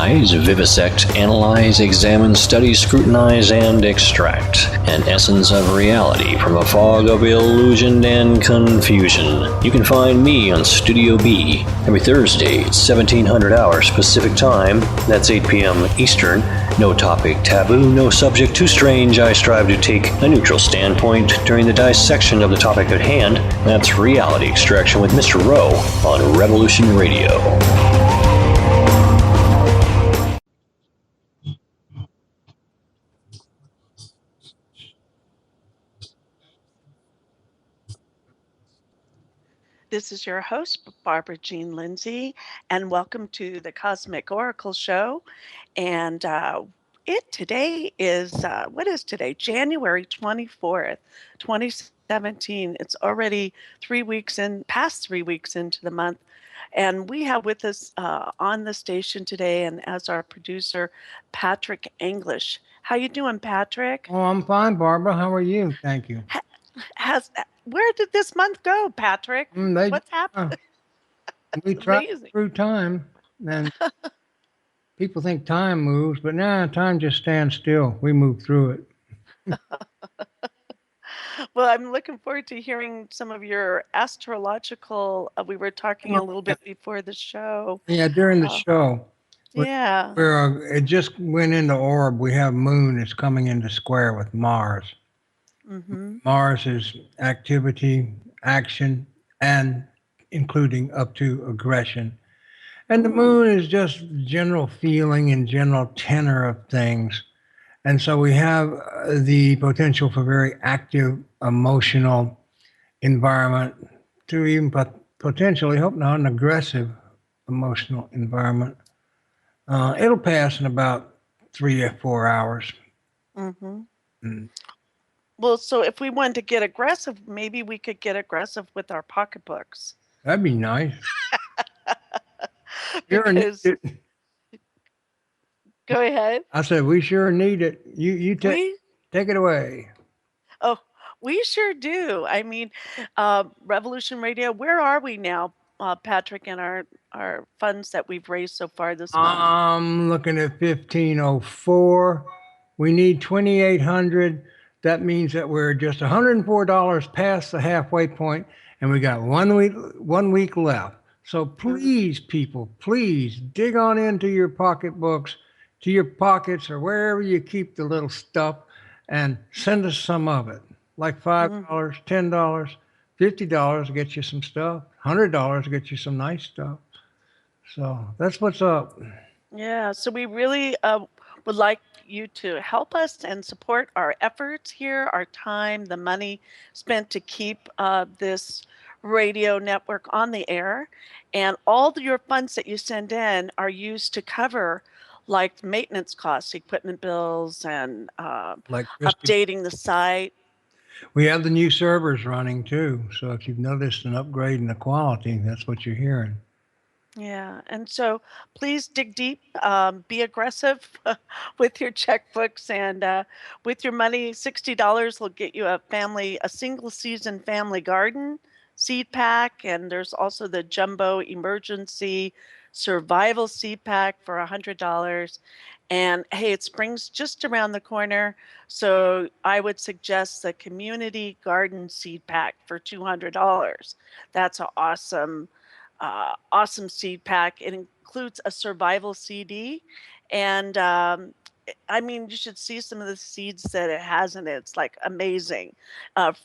Analyze, vivisect, analyze, examine, study, scrutinize, and extract an essence of reality from a fog of illusion and confusion. You can find me on Studio B every Thursday at 1700 hours Pacific Time. That's 8 p.m. Eastern. No topic taboo, no subject too strange. I strive to take a neutral standpoint during the dissection of the topic at hand. That's Reality Extraction with Mr. Rowe on Revolution Radio. This is your host, Barbara Jean Lindsey, and welcome to the Cosmic Oracle Show. And today is, what is today? January 24th, 2017. It's already past 3 weeks into the month. And we have with us on the station today, and as our producer, Patrick English. How you doing, Patrick? Oh, I'm fine, Barbara. How are you? Thank you. Where did this month go, Patrick? What's happened? We travel through time, and people think time moves, but time just stands still. We move through it. Well, I'm looking forward to hearing some of your astrological. We were talking a little bit before the show. Yeah, during the show. Yeah. It just went into orb. We have Moon is coming into square with Mars. Mm-hmm. Mars is activity, action, and including up to aggression. And the Moon is just general feeling and general tenor of things. And so we have the potential for very active, emotional environment to even potentially, hope not, an aggressive emotional environment. It'll pass in about 3 or 4 hours. Mm-hmm. Mm. Well, so if we wanted to get aggressive, maybe we could get aggressive with our pocketbooks. That'd be nice. Because... Go ahead. I said, we sure need it. You take it away. Oh, we sure do. I mean, Revolution Radio, where are we now, Patrick, in our funds that we've raised so far this month? I'm looking at 1504. We need 2,800. That means that we're just $104 past the halfway point, and we got 1 week left. So please, people, please dig on into your pocketbooks, to your pockets, or wherever you keep the little stuff, and send us some of it. Like $5, $10, $50 to get you some stuff, $100 to get you some nice stuff. So that's what's up. Yeah, so we really would like you to help us and support our efforts here, our time, the money spent to keep this radio network on the air. And all your funds that you send in are used to cover like maintenance costs, equipment bills, and updating the site. We have the new servers running too. So if you've noticed an upgrade in the quality, that's what you're hearing. Yeah, and so please dig deep, be aggressive with your checkbooks and with your money. $60 will get you a single season family garden seed pack, and there's also the jumbo emergency survival seed pack for $100. And hey, it's spring's just around the corner, so I would suggest the community garden seed pack for $200. That's an awesome seed pack. It includes a survival CD, and I mean, you should see some of the seeds that it has in it. It's like amazing.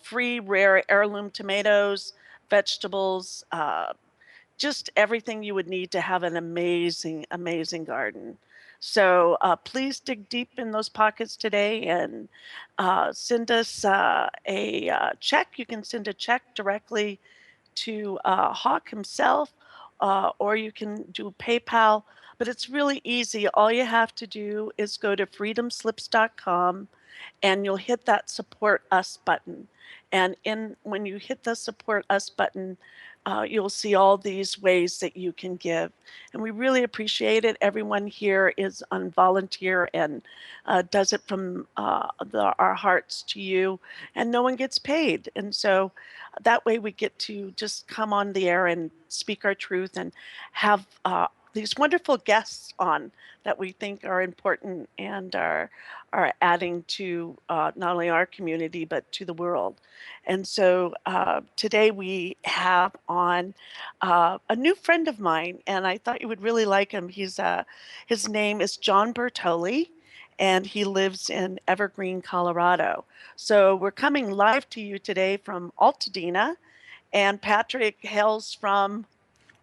Free rare heirloom tomatoes, vegetables, just everything you would need to have an amazing, amazing garden. So please dig deep in those pockets today and send us a check. You can send a check directly to Hawk himself, or you can do PayPal. But it's really easy. All you have to do is go to freedomslips.com and you'll hit that support us button. And when you hit the support us button, you'll see all these ways that you can give. And we really appreciate it. Everyone here is on volunteer and does it from our hearts to you, and no one gets paid. And so that way we get to just come on the air and speak our truth and have these wonderful guests on that we think are important and are adding to not only our community but to the world. And so today we have on a new friend of mine, and I thought you would really like him. His name is John Bertoli, and he lives in Evergreen, Colorado. So we're coming live to you today from Altadena, and Patrick hails from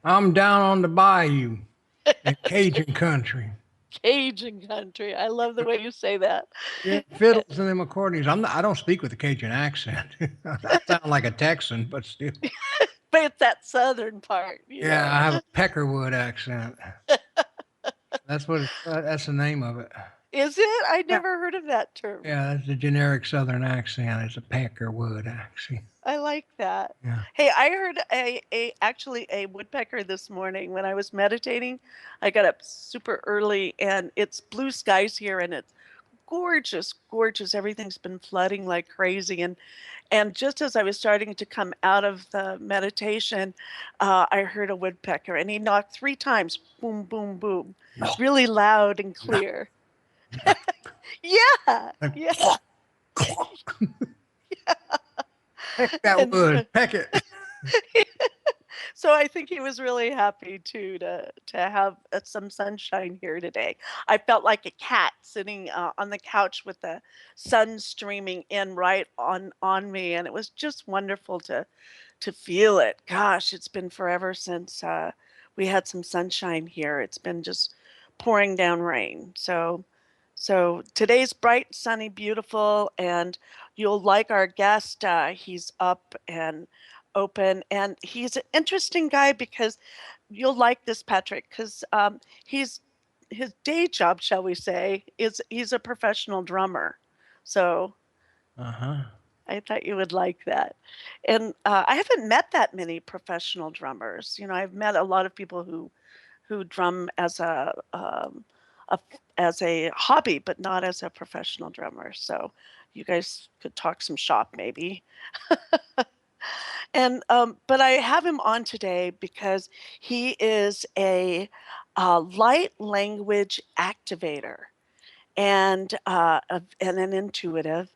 I'm down on the bayou in Cajun country. Cajun country. I love the way you say that. Yeah, fiddles and them accordions. I don't speak with a Cajun accent. I sound like a Texan, but still. But it's that southern part, you Yeah, know. I have a Peckerwood accent. That's the name of it. Is it? I Yeah, never heard of that term. yeah, that's the generic Southern accent. It's a Peckerwood accent. I like that. Yeah. Hey, I heard actually a woodpecker this morning when I was meditating. I got up super early and it's blue skies here and it's gorgeous, gorgeous. Everything's been flooding like crazy. And just as I was starting to come out of the meditation, I heard a woodpecker and he knocked 3 times, boom, boom, boom, really loud and clear. Yeah, yeah. Peck that And wood. Peck it. so I think he was really happy too to have some sunshine here today. I felt like a cat sitting on the couch with the sun streaming in right on me, and it was just wonderful to feel it. Gosh, it's been forever since we had some sunshine here. It's been just pouring down rain. So today's bright, sunny, beautiful, and you'll like our guest. He's up and open, and he's an interesting guy because you'll like this, Patrick, because he's his day job, shall we say, is he's a professional drummer. So Uh-huh. I thought you would like that. And I haven't met that many professional drummers. You know, I've met a lot of people who drum a as a hobby, but not as a professional drummer. So you guys could talk some shop maybe. And but I have him on today because he is a light language activator and an intuitive.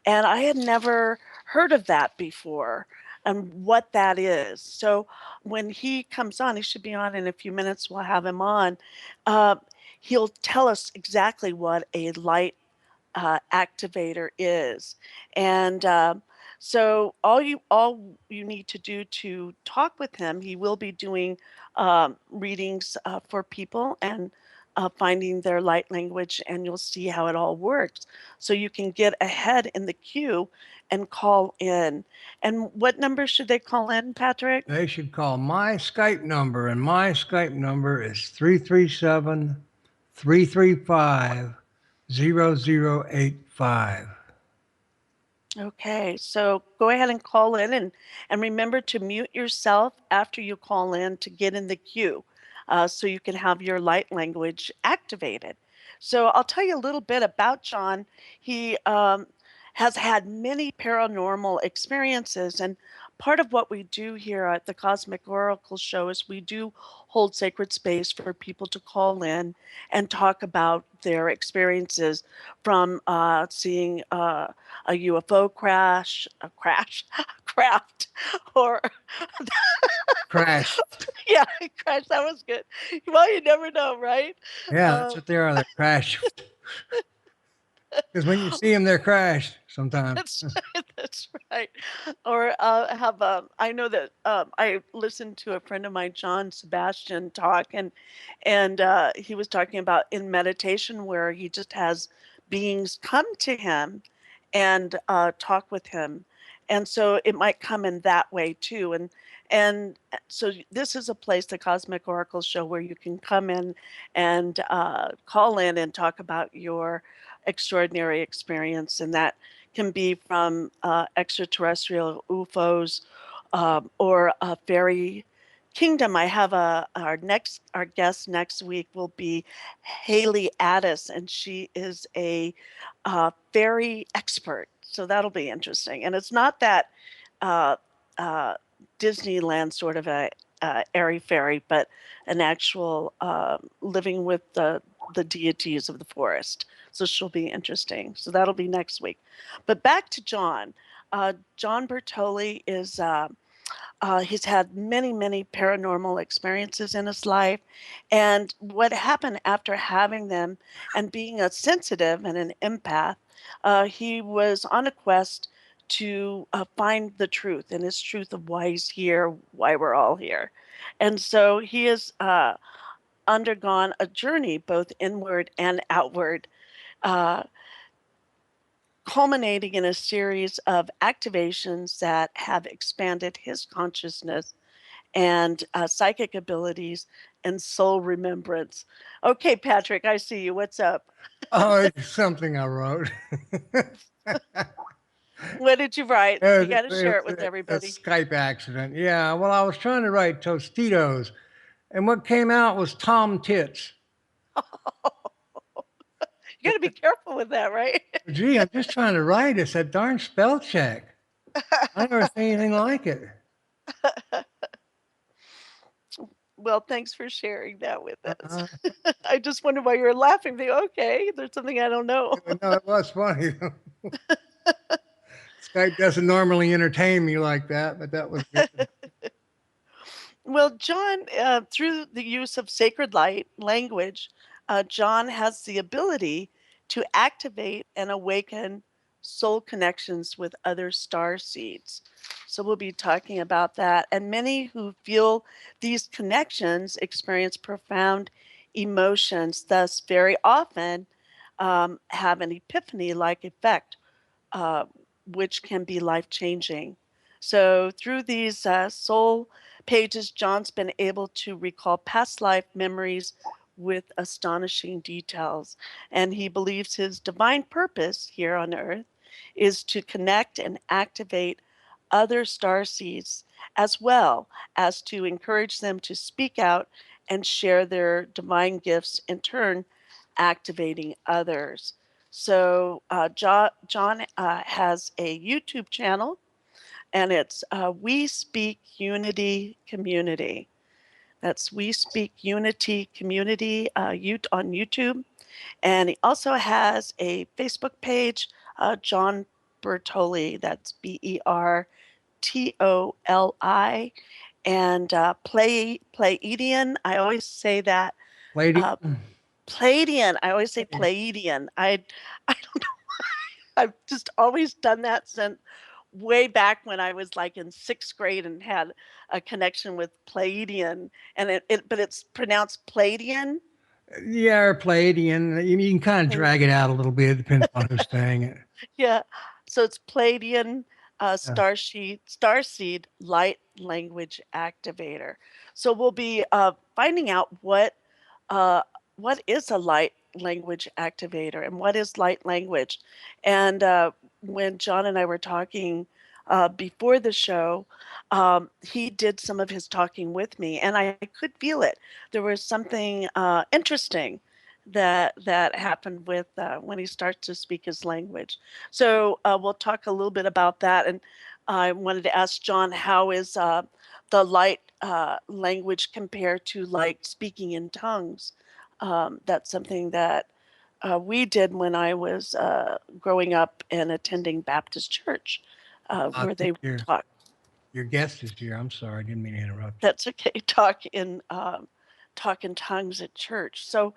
And I had never heard of that before and what that is. So when he comes on, he should be on in a few minutes. We'll have him on. Uh, he'll tell us exactly what a light activator is. And so all you need to do to talk with him, he will be doing readings for people and finding their light language, and you'll see how it all works. So you can get ahead in the queue and call in. And what number should they call in, Patrick? They should call my Skype number, and my Skype number is 337-335-0085. Okay, so go ahead and call in and remember to mute yourself after you call in to get in the queue so you can have your light language activated. So I'll tell you a little bit about John. He has had many paranormal experiences, and part of what we do here at the Cosmic Oracle Show is we do hold sacred space for people to call in and talk about their experiences from seeing a UFO crash, a craft, or Crash. yeah, crash. That was good. Well, you never know, right? Yeah, that's Uh, what they are. They're crashed. Because when you see them, they're crashed sometimes. that's right. That's right. Or have I know that I listened to a friend of mine, John Sebastian, talk, and he was talking about in meditation where he just has beings come to him and talk with him, and so it might come in that way too. And so this is a place, the Cosmic Oracle Show, where you can come in and call in and talk about your extraordinary experience, and that can be from extraterrestrial UFOs or a fairy kingdom. I have our guest next week will be Haley Addis, and she is a fairy expert. So that'll be interesting. And it's not that uh, uh, Disneyland sort of a airy fairy, but an actual living with the deities of the forest. So she'll be interesting. So that'll be next week. But back to John. John Bertoli is he's had many, many paranormal experiences in his life. And what happened after having them and being a sensitive and an empath, he was on a quest to find the truth and his truth of why he's here, why we're all here. And so he has undergone a journey, both inward and outward, uh, culminating in a series of activations that have expanded his consciousness and psychic abilities and soul remembrance. Okay, Patrick, I see you. What's up? Oh, it's something I wrote. What did you write? You got to It share it was with a everybody. Skype accident. Yeah, well, I was trying to write Tostitos, and what came out was Tom Tits. You got to be careful with that, right? Gee, I'm just trying to write. It's that darn spell check. I never seen anything like it. Well, thanks for sharing that with us. Uh, I just wondered why you were laughing. Think, okay, there's something I don't know. no, it was funny. Skype doesn't normally entertain me like that, but that was good. Well, John, through the use of sacred light language, John has the ability to activate and awaken soul connections with other star seeds. So we'll be talking about that. And many who feel these connections experience profound emotions, thus, very often have an epiphany like effect, uh, which can be life changing. So, through these soul pages, John's been able to recall past life memories with astonishing details. And he believes his divine purpose here on earth is to connect and activate other star seeds, as well as to encourage them to speak out and share their divine gifts, in turn, activating others. So, John has a YouTube channel, and it's We Speak Unity Community. That's We Speak Unity Community on YouTube. And he also has a Facebook page, John Bertoli. That's Bertoli. And Pleiadian. I always say that. Lady, Uh, Pleiadian. I always say Pleiadian. I don't know. I've just always done that since way back when I was like in sixth grade and had a connection with Pleiadian, and but it's pronounced Pleiadian. yeah, or Palladian. You can kind of drag it out a little bit, depending on who's saying it. Yeah. So it's Pleiadian Yeah. Starseed Light Language Activator. So we'll be finding out uh, what is a light language activator and what is light language. And when John and I were talking before the show, he did some of his talking with me, and I could feel it. There was something interesting that happened with when he starts to speak his language. So we'll talk a little bit about that. And I wanted to ask John, how is the light language compared to like speaking in tongues? That's something that we did when I was growing up and attending Baptist church, I where they think your talk. your guest is here. I'm sorry, I didn't mean to interrupt you. That's okay. Talk in tongues at church. So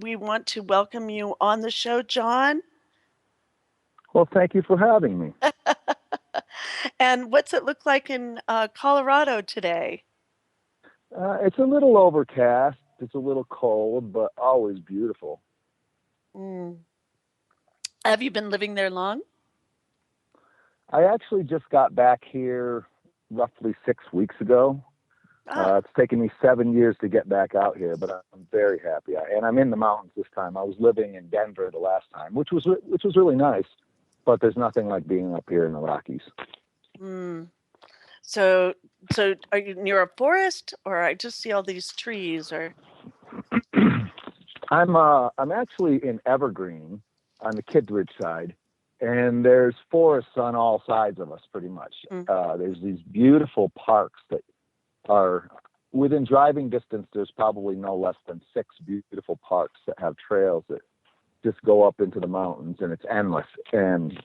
we want to welcome you on the show, John. Well, thank you for having me. And what's it look like in Colorado today? It's a little overcast. It's a little cold, but always beautiful. Mm. Have you been living there long? I actually just got back here roughly 6 weeks ago. It's taken me 7 years to get back out here, but I'm very happy. And I'm in the mountains this time. I was living in Denver the last time, which was really nice. But there's nothing like being up here in the Rockies. Mm. So are you near a forest, or I just see all these trees? Or I'm actually in Evergreen on the Kittredge side, and there's forests on all sides of us pretty much. Mm. There's these beautiful parks that are within driving distance. There's probably no less than 6 beautiful parks that have trails that just go up into the mountains, and it's endless. And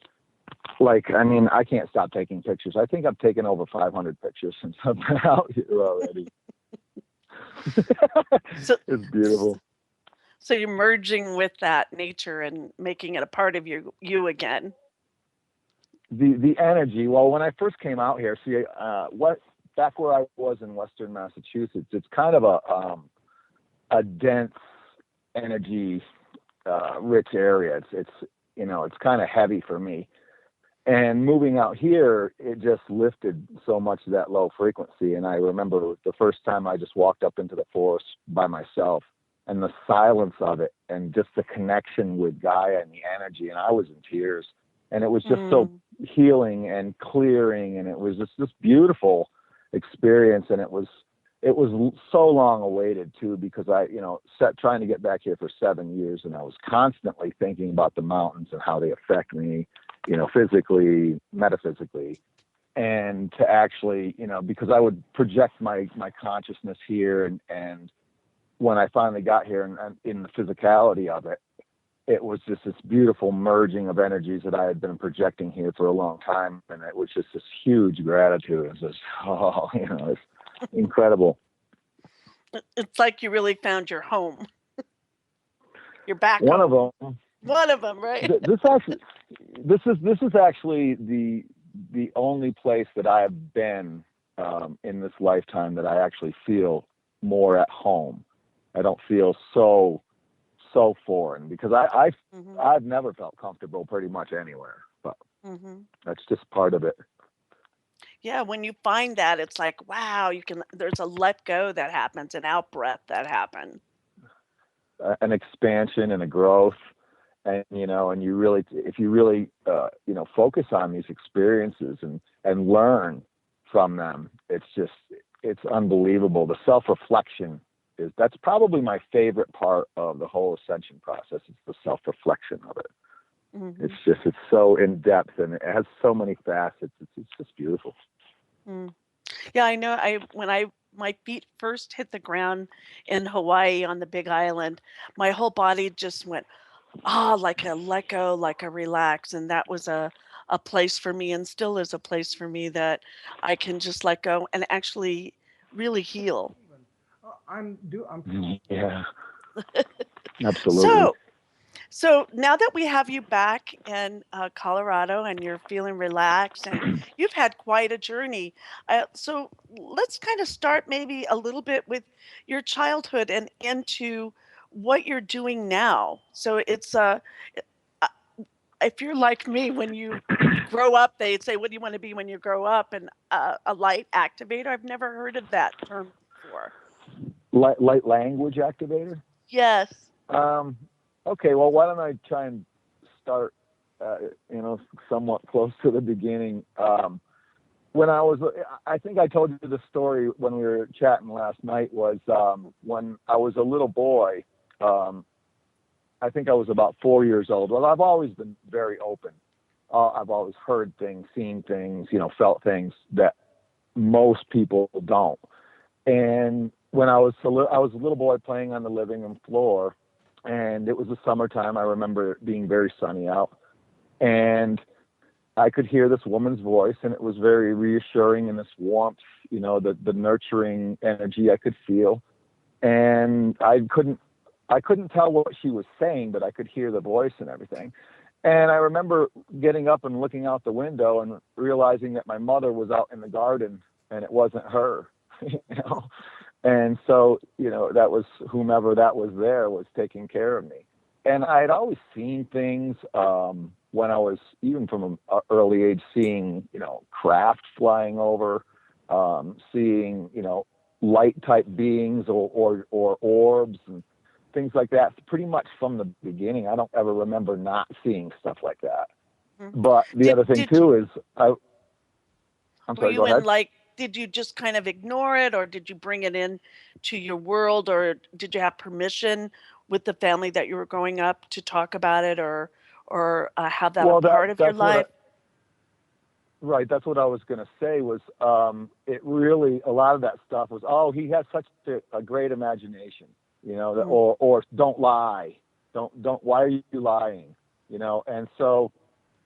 like, I mean, I can't stop taking pictures. I think I've taken over 500 pictures since I've been out here already. So, It's beautiful. so you're merging with that nature and making it a part of you again. The energy. Well, when I first came out here, see, back where I was in Western Massachusetts, it's kind of a dense energy rich area. It's it's kind of heavy for me. And moving out here, it just lifted so much of that low frequency. And I remember the first time I just walked up into the forest by myself, and the silence of it, and just the connection with Gaia and the energy. And I was in tears, and it was just so healing and clearing. And it was just this beautiful experience. And it was so long awaited too, because I, trying to get back here for 7 years, and I was constantly thinking about the mountains and how they affect me, physically, metaphysically. And to actually, because I would project my consciousness here, and when I finally got here and in the physicality of it, it was just this beautiful merging of energies that I had been projecting here for a long time. And it was just this huge gratitude. It was just, it's incredible. It's like you really found your home. You're back One home. of them. One of them, right? This is actually the only place that I have been in this lifetime that I actually feel more at home. I don't feel so foreign, because I've never felt comfortable pretty much anywhere, but that's just part of it. Yeah, when you find that, it's like, wow, there's a let go that happens, an out breath that happens. An expansion and a growth. And and you really, if you really focus on these experiences and learn from them, it's unbelievable. The self-reflection that's probably my favorite part of the whole ascension process. It's the self-reflection of it. It's so in depth, and it has so many facets. It's just beautiful. Yeah, I know. When my feet first hit the ground in Hawaii on the Big Island, my whole body just went, like a let go, like a relax. And that was a place for me, and still is a place for me, that I can just let go and actually really heal. Yeah, absolutely. So now that we have you back in Colorado, and you're feeling relaxed, and you've had quite a journey, so let's kind of start maybe a little bit with your childhood and into what you're doing now. So it's uh, if you're like me, when you grow up, they'd say, "What do you want to be when you grow up?" And a light activator. I've never heard of that term before. Light language activator. Yes. Okay, well, why don't I try and start, somewhat close to the beginning. When I think I told you the story when we were chatting last night, was when I was a little boy. I think I was about 4 years old. Well, I've always been very open. I've always heard things, seen things, felt things that most people don't. And when I was a little boy playing on the living room floor, and it was the summertime. I remember it being very sunny out, and I could hear this woman's voice, and it was very reassuring, and this warmth, the nurturing energy I could feel. And I couldn't tell what she was saying, but I could hear the voice and everything. And I remember getting up and looking out the window and realizing that my mother was out in the garden, and it wasn't her. And so, that was whomever that was there was taking care of me. And I had always seen things when I was, even from an early age, seeing, craft flying over, seeing, light type beings or orbs and things like that. Pretty much from the beginning, I don't ever remember not seeing stuff like that. But the other thing too is, I'm sorry, go ahead. Did you just kind of ignore it, or did you bring it in to your world, or did you have permission with the family that you were growing up to talk about it, or have that a part of your life? Right. That's what I was going to say was, it really, a lot of that stuff was, oh, he has such a great imagination, you know, or don't lie. Why are you lying? You know? And so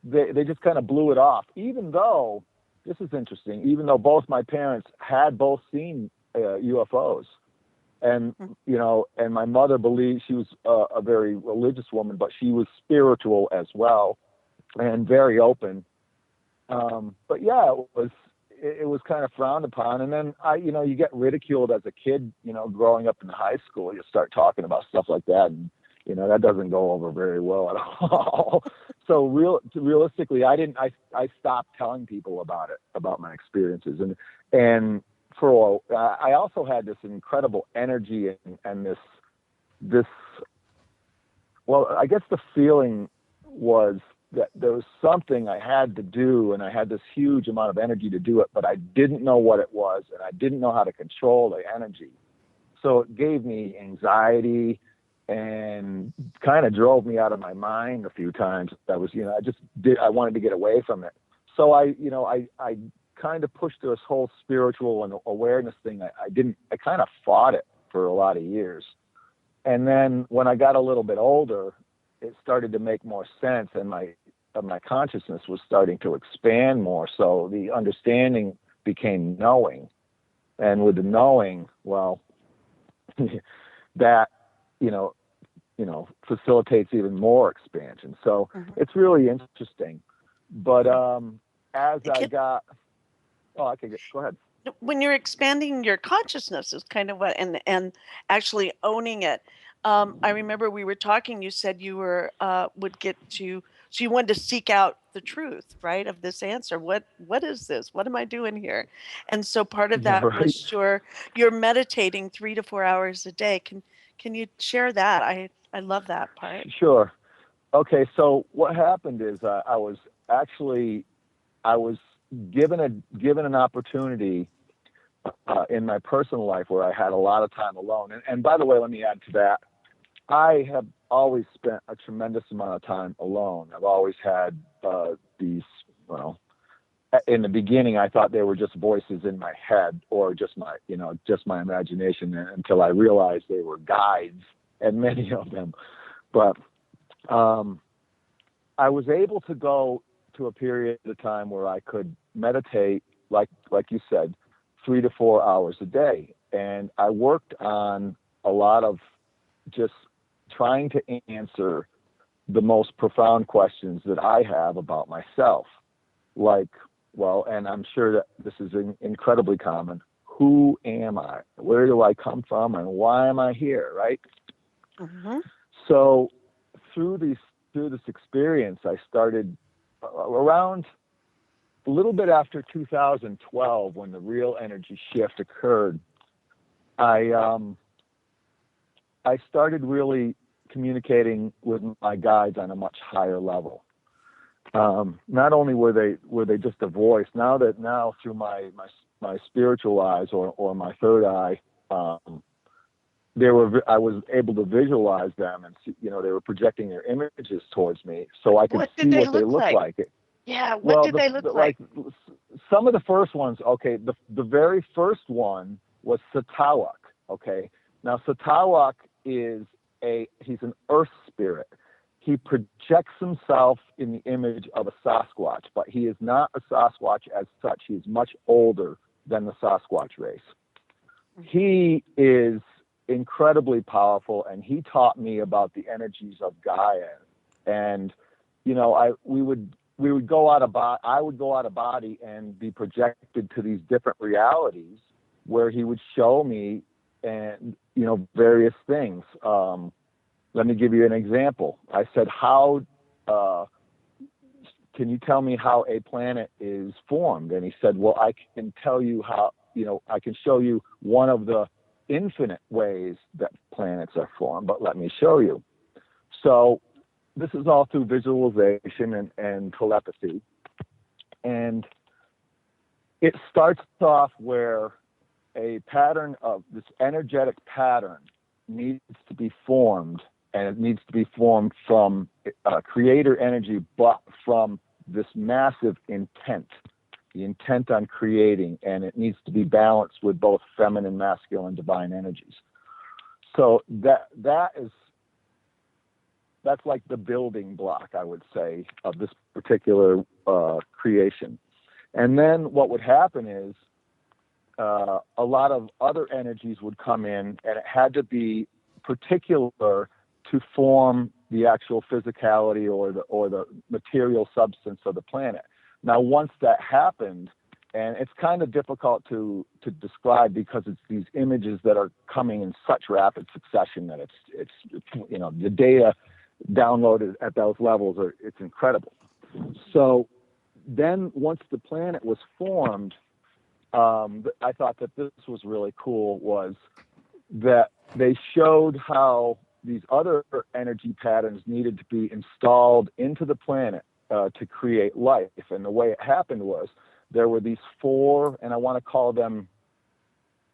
they just kind of blew it off, even though, this is interesting, even though both my parents had both seen UFOs. And, you know, and my mother believed, she was a very religious woman, but she was spiritual as well and very open. But yeah, it was kind of frowned upon. And then you know, you get ridiculed as a kid, you know, growing up in high school, you start talking about stuff like that. And, you know, that doesn't go over very well at all. So realistically, I stopped telling people about it, about my experiences. And I also had this incredible energy and this, well, I guess the feeling was that there was something I had to do, and I had this huge amount of energy to do it, but I didn't know what it was, and I didn't know how to control the energy. So it gave me anxiety and kind of drove me out of my mind a few times. That was, you know, I wanted to get away from it. So I kind of pushed this whole spiritual and awareness thing. I kind of fought it for a lot of years. And then when I got a little bit older, it started to make more sense, and my consciousness was starting to expand more. So the understanding became knowing. And with the knowing, well, that, you know, facilitates even more expansion. So it's really interesting. But go ahead. When you're expanding your consciousness is kind of what, and actually owning it. I remember we were talking, you said you were, so you wanted to seek out the truth, right, of this answer. What is this? What am I doing here? And so part of that was you're meditating 3 to 4 hours a day. Can you share that? I love that part. Sure. Okay. So what happened is I was given an opportunity in my personal life where I had a lot of time alone. And by the way, let me add to that. I have always spent a tremendous amount of time alone. I've always had these, well, in the beginning, I thought they were just voices in my head or just my imagination, until I realized they were guides, and many of them. But I was able to go to a period of time where I could meditate, like you said, 3 to 4 hours a day. And I worked on a lot of just trying to answer the most profound questions that I have about myself. Like, well, and I'm sure that this is incredibly common. Who am I? Where do I come from? And why am I here? Right? Mm-hmm. So through this experience, I started around a little bit after 2012, when the real energy shift occurred. I started really communicating with my guides on a much higher level. Not only were they just a voice, now through my spiritual eyes or my third eye, I was able to visualize them, and see, you know, they were projecting their images towards me, so I could see what they looked like. Yeah, what did they look like? Some of the first ones, okay, the very first one was Satawak, okay? Now, Satawak he's an earth spirit. He projects himself in the image of a Sasquatch, but he is not a Sasquatch as such. He is much older than the Sasquatch race. He is incredibly powerful, and he taught me about the energies of Gaia. And, you know, we would go out of body. I would go out of body and be projected to these different realities where he would show me, and, you know, various things. Let me give you an example. I said, can you tell me how a planet is formed? And he said, well, I can tell you how, you know, I can show you one of the infinite ways that planets are formed, but let me show you. So this is all through visualization and telepathy. And it starts off where a pattern of this energetic pattern needs to be formed, and it needs to be formed from creator energy, but from this massive intent the intent on creating, and it needs to be balanced with both feminine, masculine, divine energies. So that's like the building block, I would say, of this particular creation. And then what would happen is a lot of other energies would come in, and it had to be particular to form the actual physicality or the material substance of the planet. Now, once that happened, and it's kind of difficult to describe because it's these images that are coming in such rapid succession that it's you know, the data downloaded at those levels it's incredible. So then once the planet was formed, I thought that this was really cool, was that they showed how these other energy patterns needed to be installed into the planet to create life. And the way it happened was there were these 4, and I want to call them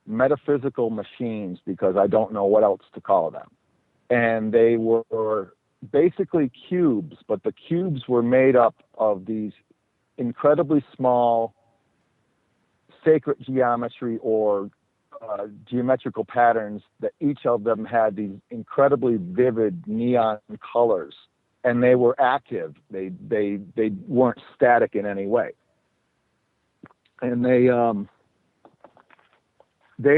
metaphysical machines because I don't know what else to call them. And they were basically cubes, but the cubes were made up of these incredibly small sacred geometry or geometrical patterns that each of them had these incredibly vivid neon colors, and they were active. They weren't static in any way, and they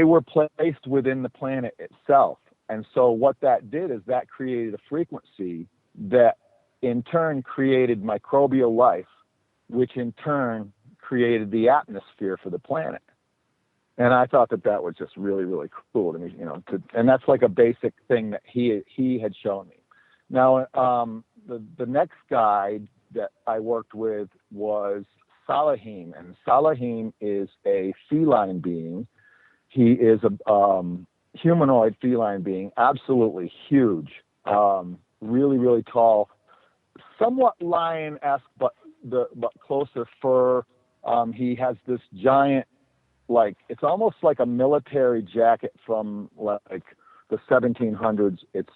were placed within the planet itself. And so what that did is that created a frequency that in turn created microbial life, which in turn created the atmosphere for the planet. And I thought that was just really, really cool to me, you know, and that's like a basic thing that he had shown me. Now, the next guy that I worked with was Salahim, and Salahim is a feline being. He is a humanoid feline being, absolutely huge, really, really tall, somewhat lion-esque, but closer fur. He has this giant, like, it's almost like a military jacket from like the 1700s. It's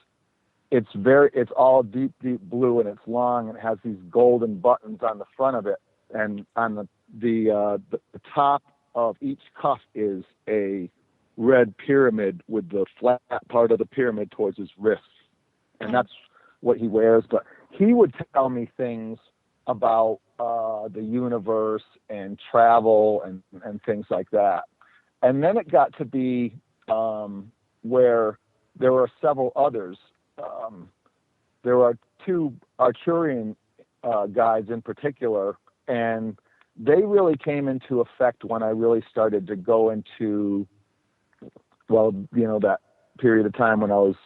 all deep blue, and it's long, and it has these golden buttons on the front of it, and on the top of each cuff is a red pyramid with the flat part of the pyramid towards his wrists, and that's what he wears. But he would tell me things about the universe and travel and things like that. And then it got to be where there were several others. There are 2 Arcturian guides in particular, and they really came into effect when I really started to go into, well, you know, that period of time when I was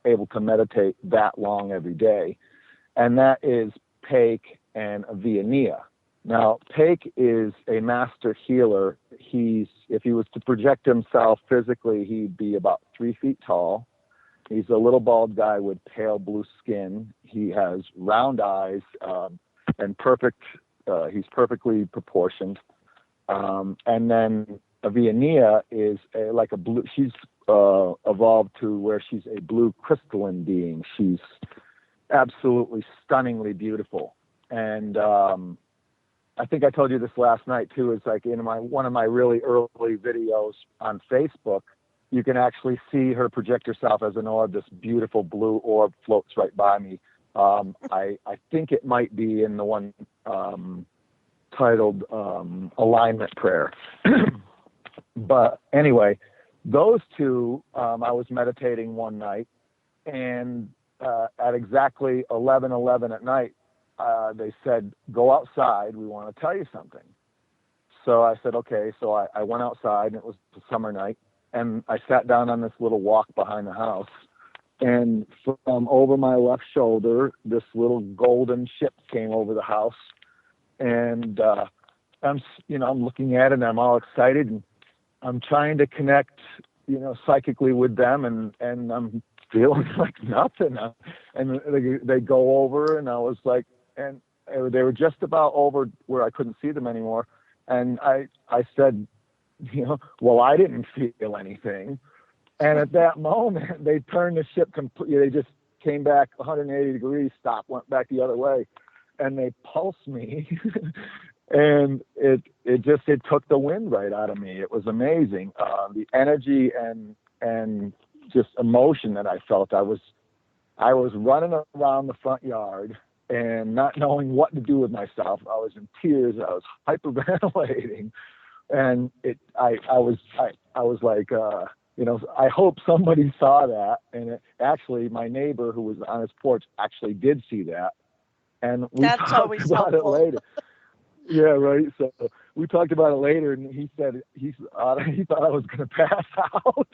able to meditate that long every day. And that is Paik and Vianney. Now, Paik is a master healer. If he was to project himself physically, he'd be about 3 feet tall. He's a little bald guy with pale blue skin. He has round eyes and he's perfectly proportioned. And then Vianney is like a blue. She's evolved to where she's a blue crystalline being. She's absolutely stunningly beautiful. And I think I told you this last night too. Is like in one of my really early videos on Facebook, you can actually see her project herself as an orb. This beautiful blue orb floats right by me. I think it might be in the one titled Alignment Prayer. But anyway, those 2, I was meditating one night, and at exactly 11:11 at night, they said, "Go outside. We want to tell you something." So I said, okay. So I went outside, and it was a summer night, and I sat down on this little walk behind the house, and from over my left shoulder, this little golden ship came over the house, and I'm looking at it, and I'm all excited, and I'm trying to connect, psychically with them, and I'm feeling like nothing. And they go over, and I was like, and they were just about over where I couldn't see them anymore. And I said, well, I didn't feel anything. And at that moment, they turned the ship completely. They just came back 180 degrees, stopped, went back the other way, and they pulsed me. And it took the wind right out of me. It was amazing. The energy and just emotion that I felt. I was running around the front yard and not knowing what to do with myself. I was in tears. I was hyperventilating, and I was like, I hope somebody saw that. And actually, my neighbor who was on his porch actually did see that, and we That's talked always about helpful. it later. Yeah, right. So we talked about it later, and he said he thought I was going to pass out,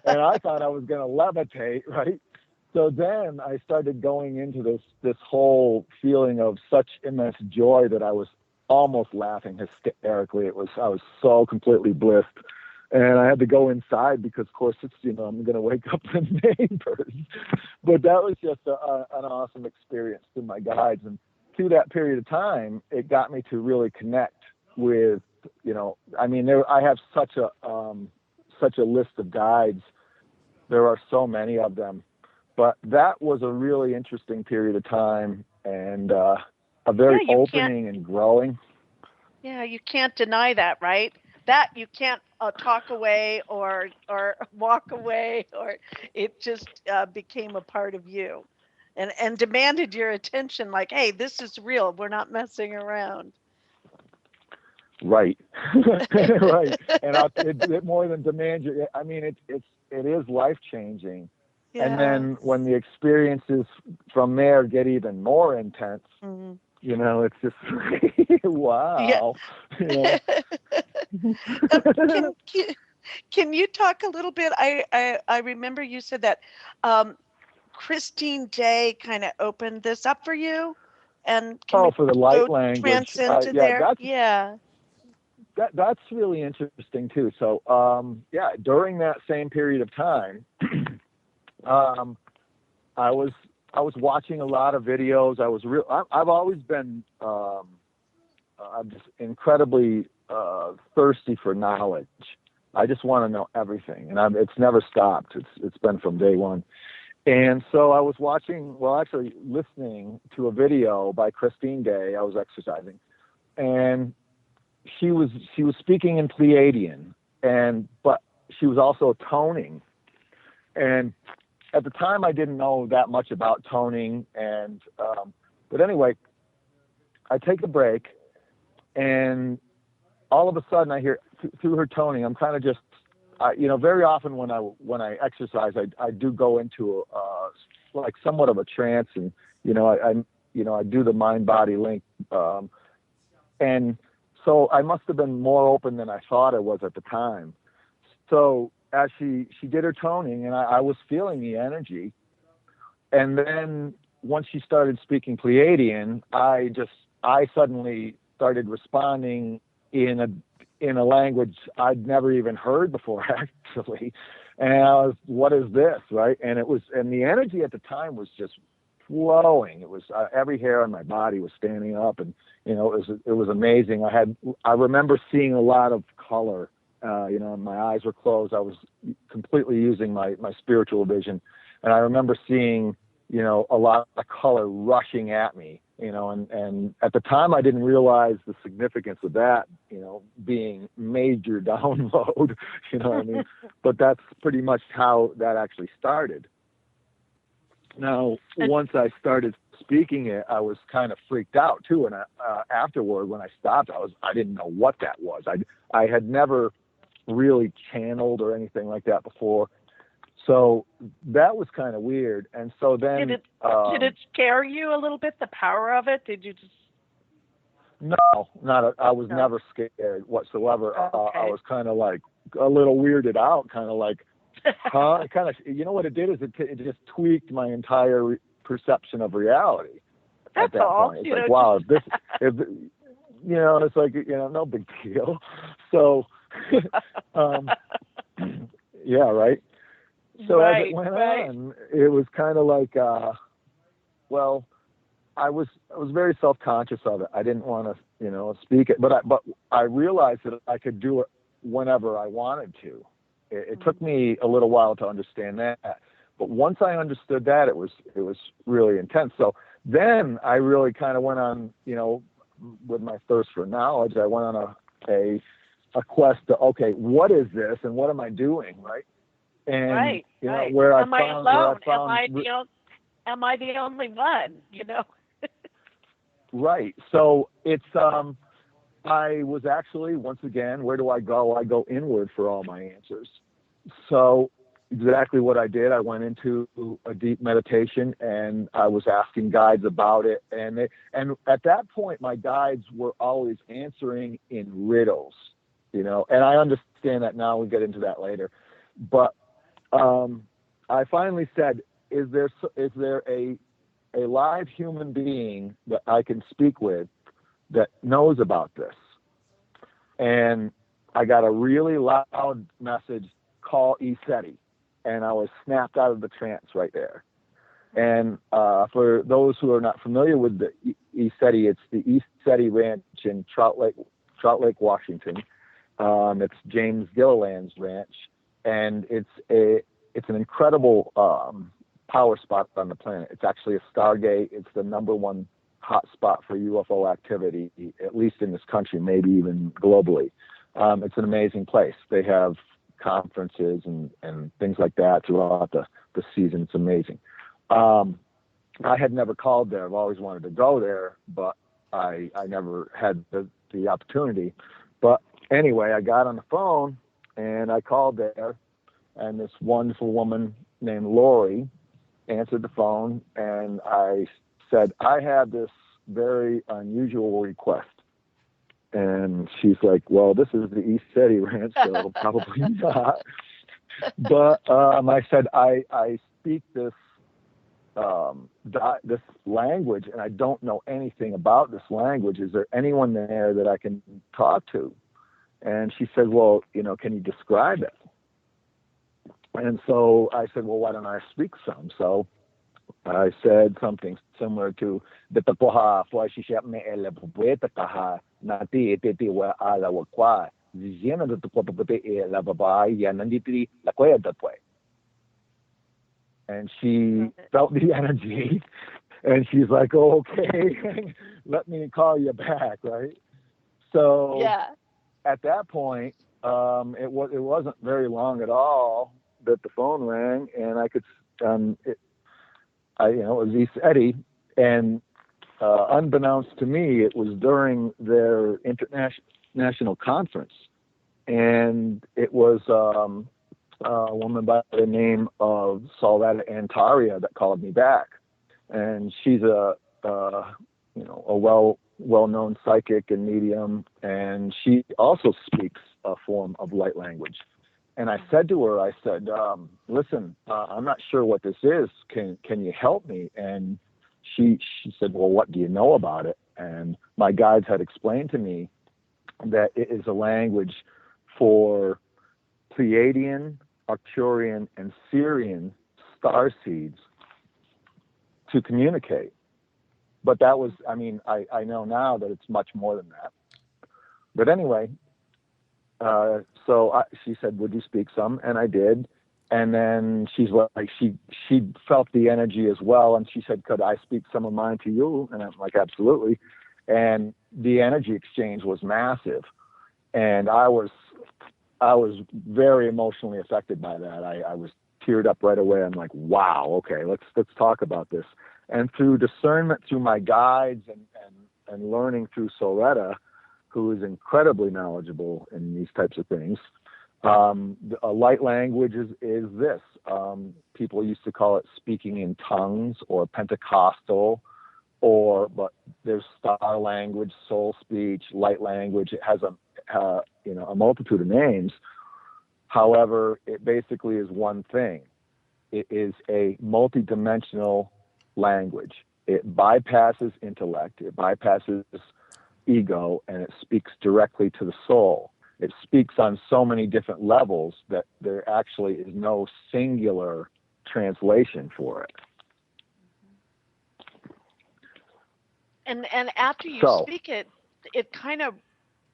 and I thought I was going to levitate, right? So then I started going into this whole feeling of such immense joy that I was almost laughing hysterically. I was so completely blissed, and I had to go inside because, of course, it's I'm going to wake up the neighbors. But that was just an awesome experience through my guides, and through that period of time, it got me to really connect with, I have such a list of guides. There are so many of them, but that was a really interesting period of time, and a very opening and growing. Yeah, you can't deny that, right? That you can't talk away or walk away, or it just became a part of you. And demanded your attention, like, hey, this is real. We're not messing around. Right, right. And it more than demand your. I mean, it is life changing. Yeah. And then when the experiences from there get even more intense, it's just wow. Yeah. Can you talk a little bit? I remember you said that. Christine Day kind of opened this up for you, and for the light language, transcend there. That's really interesting too. So during that same period of time, I was watching a lot of videos. I've always been I'm just incredibly thirsty for knowledge. I just want to know everything, and it's never stopped. It's been from day one. And so I was listening to a video by Christine Day. I was exercising, and she was speaking in Pleiadian, but she was also toning. And at the time, I didn't know that much about toning. But anyway, I take a break, and all of a sudden, I hear through her toning. I'm kind of just. Very often when I exercise, I do go into like somewhat of a trance, and I do the mind body link, and so I must have been more open than I thought I was at the time. So as she did her toning, and I was feeling the energy, and then once she started speaking Pleiadian, I suddenly started responding in a language I'd never even heard before, actually. And I was, what is this, right? And the energy at the time was just flowing. It was every hair on my body was standing up, and it was amazing. I remember seeing a lot of color. My eyes were closed. I was completely using my spiritual vision, and I remember seeing a lot of color rushing at me. And at the time I didn't realize the significance of that, being major download, what I mean? But that's pretty much how that actually started. Now, once I started speaking it, I was kind of freaked out too. And afterward, when I stopped, I didn't know what that was. I had never really channeled or anything like that before. So that was kind of weird. And so then... Did it scare you a little bit, the power of it? Did you just... No, I was never scared whatsoever. Okay. I was kind of like a little weirded out, kind of like, huh? It kind of, what it did is it just tweaked my entire perception of reality. That's at that all. point. It's like, wow, it's like, no big deal. So, yeah, right. So as it went on, it was kind of like, I was very self-conscious of it. I didn't want to, speak it, but I realized that I could do it whenever I wanted to. It took me a little while to understand that, but once I understood that, it was really intense. So then I really kind of went on, with my thirst for knowledge, I went on a quest to, okay, what is this and what am I doing, right? And right, you know, right. where I Am I found, alone? Am I the only one? You know. right. So it's I was actually, once again, where do I go? I go inward for all my answers. So exactly what I did, I went into a deep meditation and I was asking guides about it. And at that point, my guides were always answering in riddles, you know, and I understand that now. We'll get into that later. But I finally said, is there a live human being that I can speak with that knows about this? And I got a really loud message, call ESETI, and I was snapped out of the trance right there. And for those who are not familiar with the ESETI, it's the ESETI Ranch in Trout Lake, Washington. It's James Gilliland's ranch, and it's an incredible power spot on the planet. It's actually a Stargate. It's the #1 hot spot for UFO activity, at least in this country, maybe even globally. It's an amazing place. They have conferences and things like that throughout the season. It's amazing. I had never called there. I've always wanted to go there, but I never had the opportunity. But anyway, I got on the phone and I called there, and this wonderful woman named Lori answered the phone, and I said, I have this very unusual request. And she's like, well, this is the ESETI Ranch, so probably not. But I said, I speak this this language, and I don't know anything about this language. Is there anyone there that I can talk to? And she said, well, you know, can you describe it? And so I said, well, why don't I speak some? So I said something similar to the tapoha for shishap me ele poeta kaha nati eteti wa ala wa kwa zizena the tapote e la baba ya nanditri la koya that way. And she felt the energy, and she's like, oh, okay, let me call you back, right? So Yeah. At that point, it wasn't very long at all that the phone rang, and I could, it was ESETI, and unbeknownst to me, it was during their international conference, and it was a woman by the name of Solvata Antaria that called me back, and she's a well-known psychic and medium, and she also speaks a form of light language. And I said to her, listen, I'm not sure what this is. Can you help me? And she said, well, what do you know about it? And my guides had explained to me that it is a language for Pleiadian, Arcturian, and Sirian starseeds to communicate. But that was, I know now that it's much more than that. But anyway, she said, would you speak some? And I did. And then she's like, she felt the energy as well. And she said, could I speak some of mine to you? And I'm like, absolutely. And the energy exchange was massive. And I was very emotionally affected by that. I was teared up right away. I'm like, wow, okay, let's talk about this. And through discernment, through my guides and learning through Soletta, who is incredibly knowledgeable in these types of things, a light language is this. People used to call it speaking in tongues or Pentecostal, but there's star language, soul speech, light language. It has a multitude of names. However, it basically is one thing. It is a multidimensional language. It bypasses intellect, it bypasses ego, and it speaks directly to the soul. It speaks on so many different levels that there actually is no singular translation for it. And after you speak it, it kind of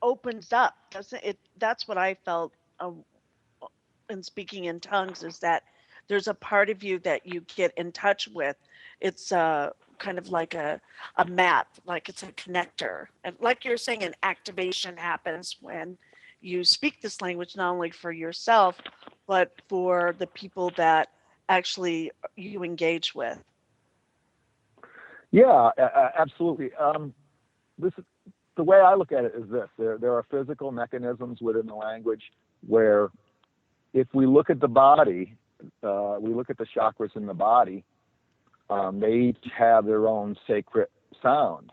opens up, doesn't it? That's what I felt in speaking in tongues, is that there's a part of you that you get in touch with. It's kind of like a map, like it's a connector. And like you're saying, an activation happens when you speak this language, not only for yourself, but for the people that actually you engage with. Yeah, absolutely. This is, the way I look at it is this: there are physical mechanisms within the language where, if we look at the body, we look at the chakras in the body, they each have their own sacred sound.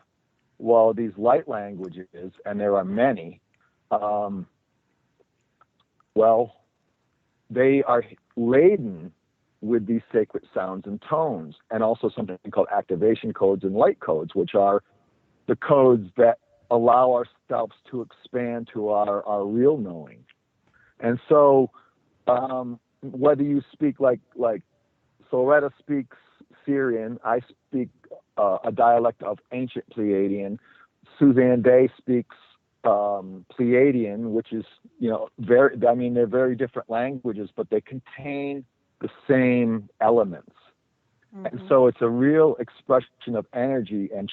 Well, these light languages, and there are many, well, they are laden with these sacred sounds and tones, and also something called activation codes and light codes, which are the codes that allow ourselves to expand to our real knowing. And so, whether you speak like Soretta speaks Syrian, I speak a dialect of ancient Pleiadian, Suzanne Day speaks Pleiadian, which is, they're very different languages, but they contain the same elements. Mm-hmm. And so it's a real expression of energy and a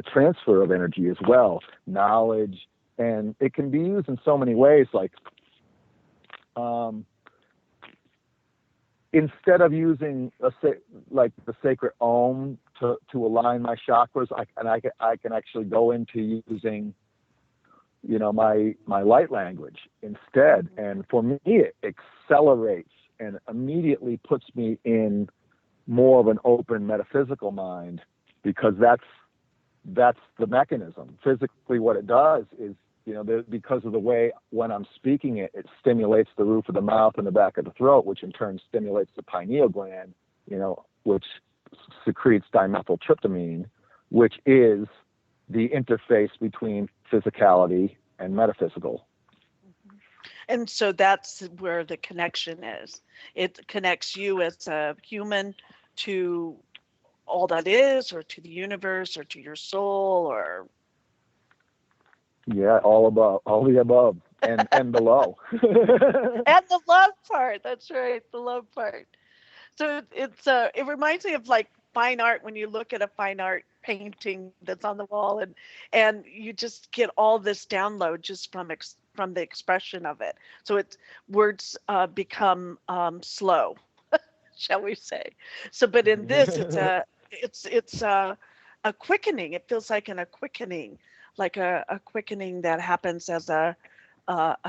transfer of energy as well, knowledge, and it can be used in so many ways. Like, instead of using like the sacred Om to align my chakras, I can actually go into using, my light language instead. And for me, it accelerates and immediately puts me in more of an open metaphysical mind, because that's the mechanism. Physically, what it does is, because of the way when I'm speaking it, it stimulates the roof of the mouth and the back of the throat, which in turn stimulates the pineal gland, which secretes dimethyltryptamine, which is the interface between physicality and metaphysical. And so that's where the connection is. It connects you as a human to all that is, or to the universe, or to your soul, or... Yeah, all the above, and below. And the love part. That's right, the love part. So it reminds me of like fine art, when you look at a fine art painting that's on the wall, and you just get all this download just from the expression of it. So words become slow, shall we say? So, but in this, it's a quickening. It feels like a quickening, like a quickening that happens as a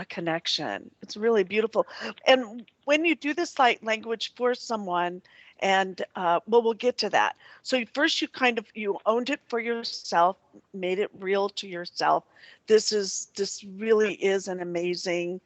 connection. It's really beautiful. And when you do this light language for someone, and we'll get to that. So first, you owned it for yourself, made it real to yourself. This really is an amazing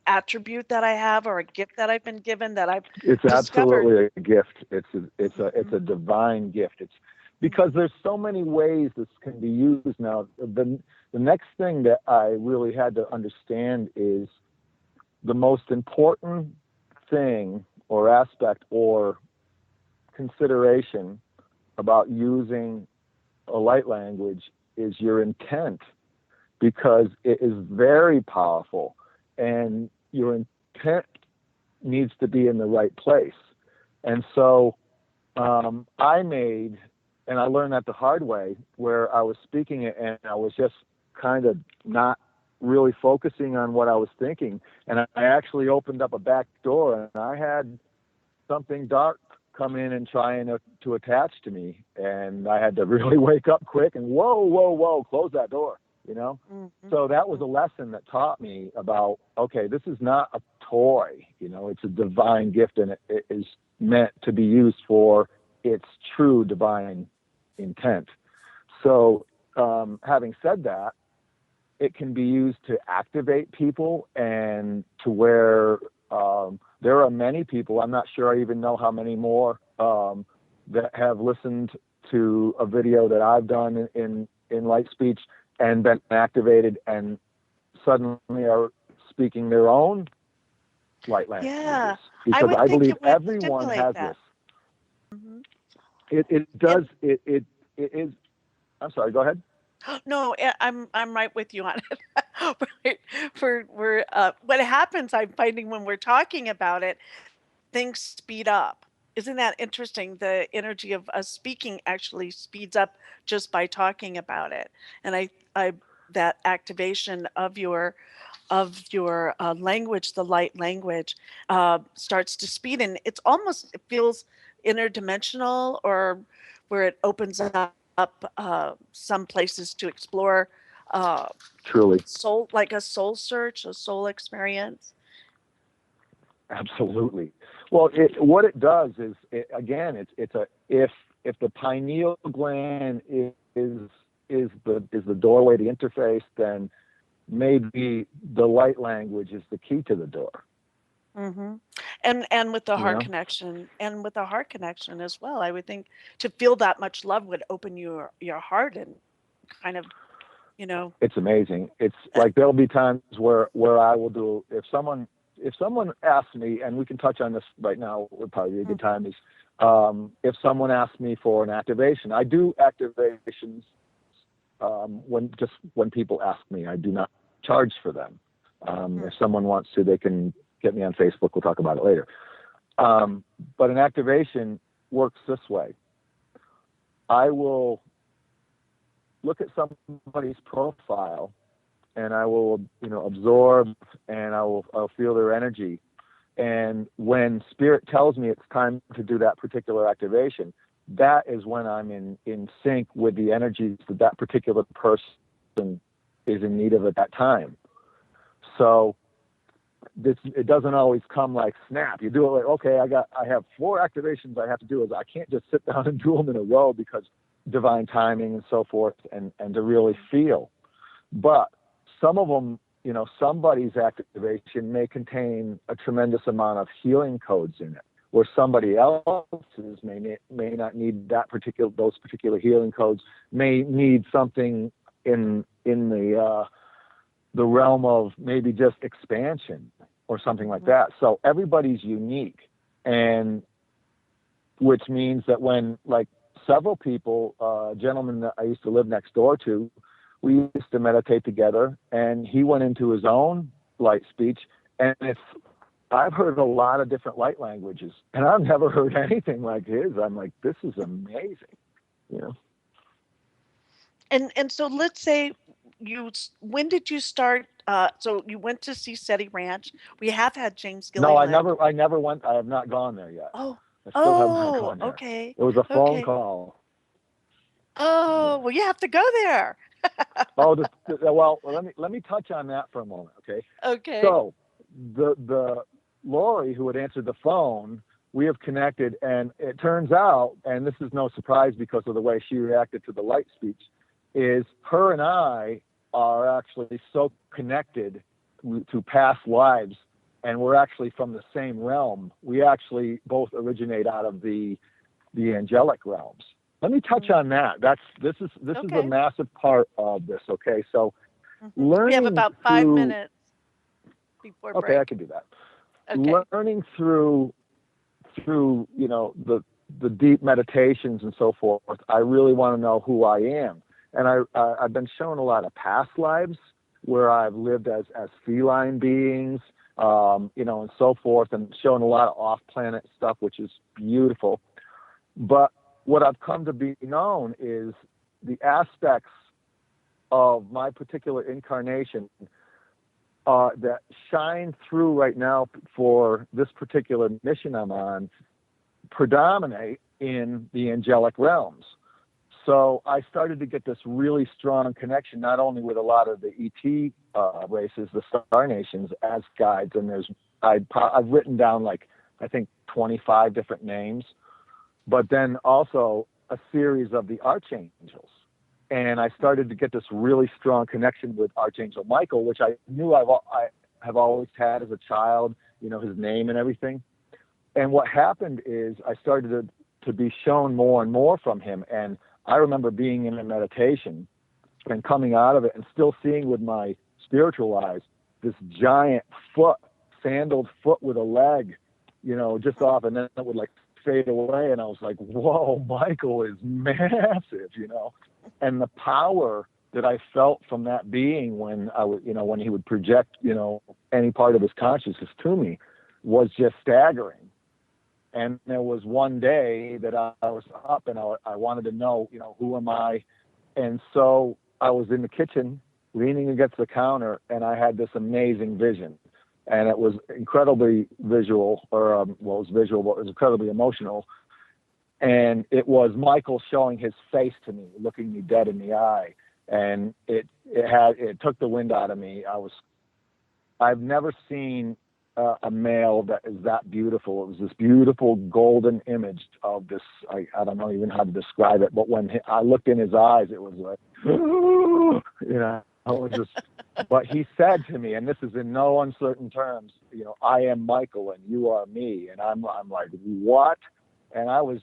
attribute that I have, or a gift that I've been given, that I've discovered. Absolutely a gift. It's a divine gift. It's because there's so many ways this can be used now. The next thing that I really had to understand is the most important thing or aspect or consideration about using a light language is your intent, because it is very powerful, and your intent needs to be in the right place. And so I learned that the hard way, where I was speaking it and I was just kind of not really focusing on what I was thinking. And I actually opened up a back door, and I had something dark come in and trying to attach to me. And I had to really wake up quick and whoa, close that door, Mm-hmm. So that was a lesson that taught me about, okay, this is not a toy, it's a divine gift, and it is meant to be used for its true divine intent. So having said that, it can be used to activate people, and to where there are many people, I'm not sure I even know how many more, that have listened to a video that I've done in light speech and been activated, and suddenly are speaking their own light languages. Yeah, because I believe everyone has that. this. Mm-hmm. It does. It is. I'm sorry. Go ahead. No, I'm right with you on it. Right. What happens, I'm finding when we're talking about it, things speed up. Isn't that interesting? The energy of us speaking actually speeds up just by talking about it. And I that activation of your language, the light language, starts to speed, and it feels interdimensional, or where it opens up some places to explore, uh, Truly. soul, like a soul search, a soul experience. Absolutely. Well, what it does is, again, if the pineal gland is the doorway, the interface, then maybe the light language is the key to the door. hmm and with the You heart know, connection, as well, I would think to feel that much love would open your heart, and kind of, you know. it's amazing. It's like there'll be times where I will do, if someone asks me, and we can touch on this right now, would probably be a good time, is if someone asks me for an activation. I do activations when people ask me. I do not charge for them. If someone wants to, they can get me on Facebook. We'll talk about it later. But an activation works this way. I will look at somebody's profile, and I will, absorb, and I'll feel their energy. And when spirit tells me it's time to do that particular activation, that is when I'm in sync with the energies that particular person is in need of at that time. So it doesn't always come like snap. You do it like, okay, I have 4 activations I have to do. I can't just sit down and do them in a row, because divine timing and so forth, and to really feel. But some of them, somebody's activation may contain a tremendous amount of healing codes in it, where somebody else's may not need those particular healing codes, may need something in the realm of maybe just expansion or something like that. So everybody's unique, and which means that when, like, several people, a gentleman that I used to live next door to, we used to meditate together, and he went into his own light speech, and I've heard a lot of different light languages, and I've never heard anything like his. I'm like, this is amazing, And so let's say when did you start? So you went to see SETI Ranch. We have had James No, I Gilliland. never went. I have not gone there yet. Oh, I still have not gone there. okay, It was a phone okay. call. Oh, Yeah. well, you have to go there. Oh, well, let me touch on that for a moment, okay? Okay. So, the Lori who had answered the phone, we have connected, and it turns out, and this is no surprise because of the way she reacted to the light speech, is her and I are actually so connected to past lives, and we're actually from the same realm. We actually both originate out of the angelic realms. Let me touch on that. This is a massive part of this. Okay, so learning. We have about 5 minutes before break. Okay, I can do that. Okay. Learning through the deep meditations and so forth. I really want to know who I am, and I've been shown a lot of past lives where I've lived as feline beings, and so forth, and shown a lot of off-planet stuff, which is beautiful. But what I've come to be known is the aspects of my particular incarnation that shine through right now for this particular mission I'm on, predominate in the angelic realms. So I started to get this really strong connection, not only with a lot of the ET races, the Star Nations, as guides, and I've written down, like, I think 25 different names, but then also a series of the archangels. And I started to get this really strong connection with Archangel Michael, which I knew I have always had as a child, his name and everything. And what happened is I started to be shown more and more from him. And I remember being in a meditation and coming out of it and still seeing with my spiritual eyes this giant sandaled foot with a leg, just off, and then it would, like, fade away, and I was like, whoa, Michael is massive, and the power that I felt from that being when I would, when he would project, any part of his consciousness to me was just staggering. And there was one day that I was up and I wanted to know, who am I? And so I was in the kitchen leaning against the counter, and I had this amazing vision. And it was incredibly visual, it was visual, but it was incredibly emotional. And it was Michael showing his face to me, looking me dead in the eye. And it took the wind out of me. I've never seen a male that is that beautiful. It was this beautiful golden image of this, I don't know even how to describe it, but when I looked in his eyes, it was like, it was just, but he said to me, and this is in no uncertain terms, I am Michael and you are me. And I'm like, what? And I was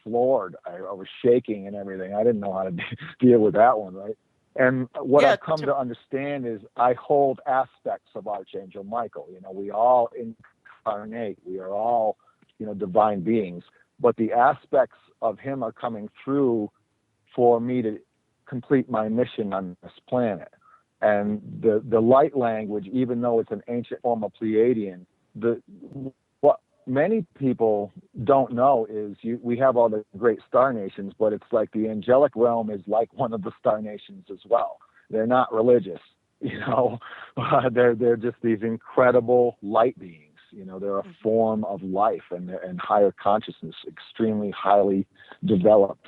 floored. I was shaking and everything. I didn't know how to deal with that one, right? And what I've come to understand is I hold aspects of Archangel Michael. We all incarnate. We are all, divine beings. But the aspects of him are coming through for me to complete my mission on this planet. And the light language, even though it's an ancient form of Pleiadian, what many people don't know is we have all the great star nations, but it's like the angelic realm is like one of the star nations as well. They're not religious, they're just these incredible light beings. They're a form of life and higher consciousness, extremely highly developed,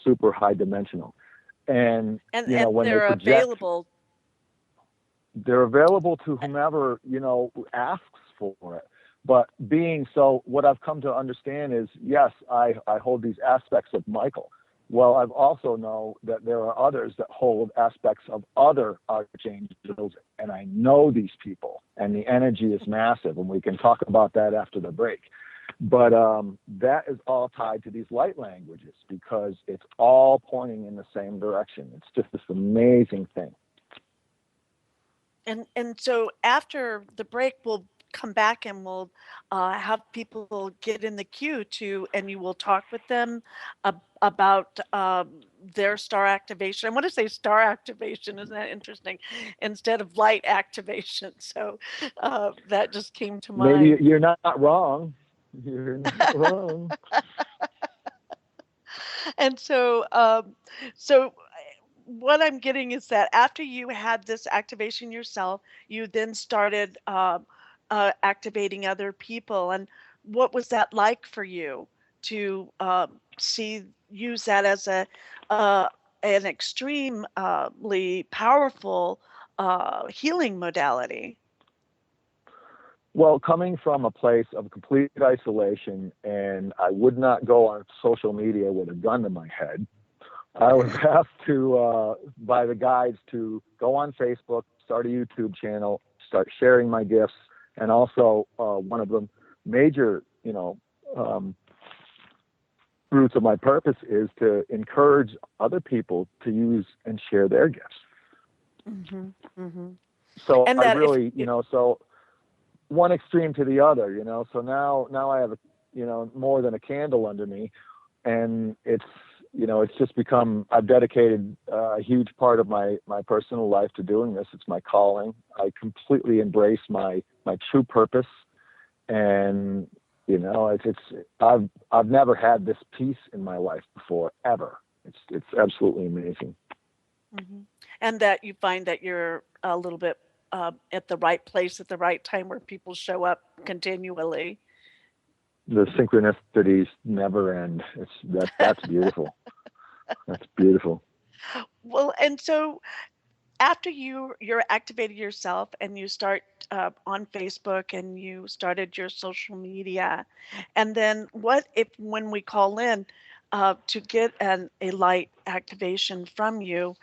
super high dimensional. And when they're they project, available. They're available to whomever, asks for it. But what I've come to understand is, yes, I hold these aspects of Michael. Well, I've also know that there are others that hold aspects of other archangels, and I know these people, and the energy is massive, and we can talk about that after the break. But that is all tied to these light languages because it's all pointing in the same direction. It's just this amazing thing. And so after the break, we'll come back and we'll have people get in the queue and you will talk with them about their star activation. I want to say star activation. Isn't that interesting? Instead of light activation. So that just came to mind. Maybe you're not wrong. You're not wrong. And so what I'm getting is that after you had this activation yourself, you then started activating other people. And what was that like for you to use that as an extremely powerful healing modality? Well, coming from a place of complete isolation, and I would not go on social media with a gun to my head, I was asked by the guides to go on Facebook, start a YouTube channel, start sharing my gifts, and also one of the major, roots of my purpose is to encourage other people to use and share their gifts. Mm-hmm. Mm-hmm. So and I really, so one extreme to the other, so now I have more than a candle under me, and it's just become, I've dedicated a huge part of my personal life to doing this. It's my calling. I completely embrace my true purpose. And, I've never had this peace in my life before, ever. It's absolutely amazing. Mm-hmm. And that you find that you're a little bit at the right place at the right time where people show up continually. The synchronicities never end. That's beautiful. That's beautiful. Well, and so after you're activated yourself and you start on Facebook and you started your social media, and then when we call in to get a light activation from you,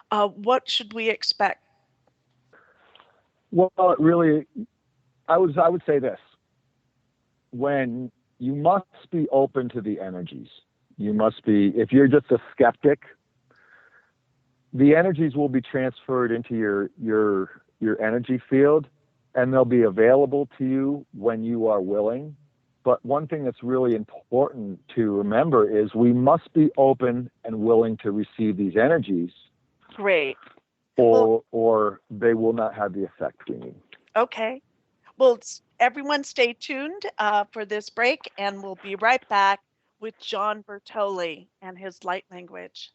what should we expect? Well, I would say this. When you must be open to the energies. You must be, if you're just a skeptic, the energies will be transferred into your energy field, and they'll be available to you when you are willing. But one thing that's really important to remember is we must be open and willing to receive these energies Great. or they will not have the effect we need. Okay. Well, everyone stay tuned for this break, and we'll be right back with John Bertoli and his light language.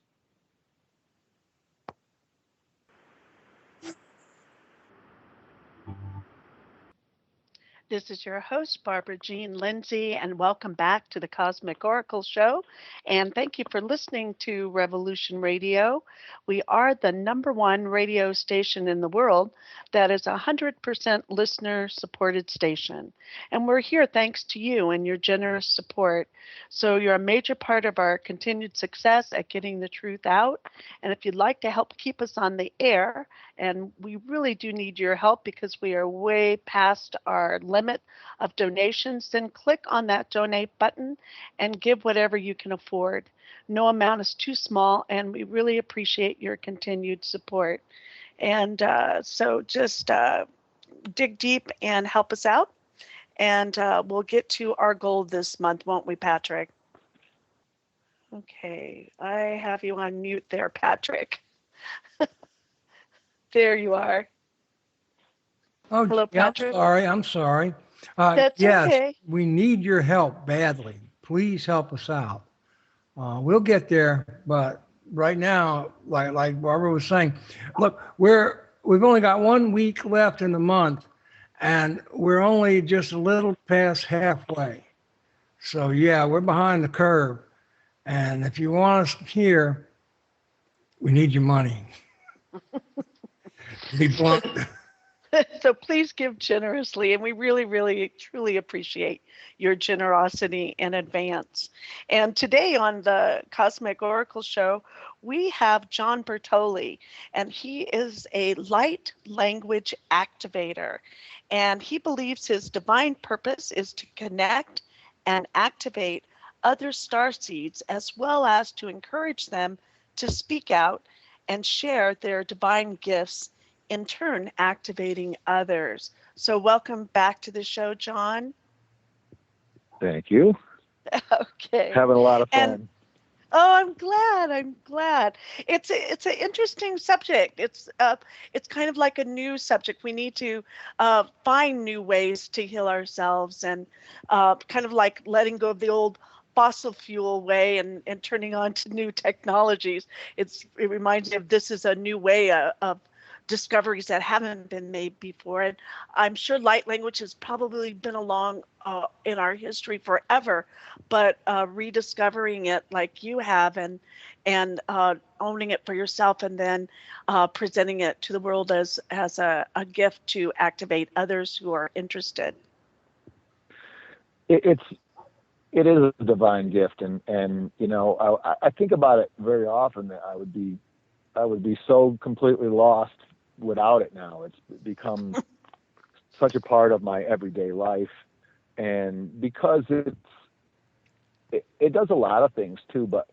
This is your host, Barbara Jean Lindsey, and welcome back to the Cosmic Oracle Show. And thank you for listening to Revolution Radio. We are the #1 radio station in the world that is a 100% listener-supported station. And we're here thanks to you and your generous support. So you're a major part of our continued success at getting the truth out. And if you'd like to help keep us on the air, and we really do need your help because we are way past our limit of donations, then click on that donate button and give whatever you can afford. No amount is too small, and we really appreciate your continued support. And so just dig deep and help us out, and we'll get to our goal this month, won't we, Patrick? Okay, I have you on mute there, Patrick. There you are. Oh, Hello, yeah, Patrick. I'm sorry. That's yes, okay. we need your help badly. Please help us out. We'll get there, but right now, like Barbara was saying, look, we've only got 1 week left in the month, and we're only just a little past halfway. So yeah, we're behind the curve. And if you want us here, we need your money. Be blunt. So please give generously, and we really, really, truly appreciate your generosity in advance. And today on the Cosmic Oracle Show, we have John Bertoli, and he is a light language activator. And he believes his divine purpose is to connect and activate other starseeds, as well as to encourage them to speak out and share their divine gifts, in turn activating others. So welcome back to the show, John. Thank you. Okay. Having a lot of fun. And, oh, I'm glad. It's an interesting subject. It's kind of like a new subject. We need to find new ways to heal ourselves, and kind of like letting go of the old fossil fuel way and turning on to new technologies. It reminds me of this is a new way of discoveries that haven't been made before. And I'm sure light language has probably been along in our history forever, but rediscovering it like you have, and owning it for yourself, and then presenting it to the world as a gift to activate others who are interested. It is a divine gift, and you know, I think about it very often that I would be so completely lost without it now. It's become such a part of my everyday life, and because it does a lot of things too, but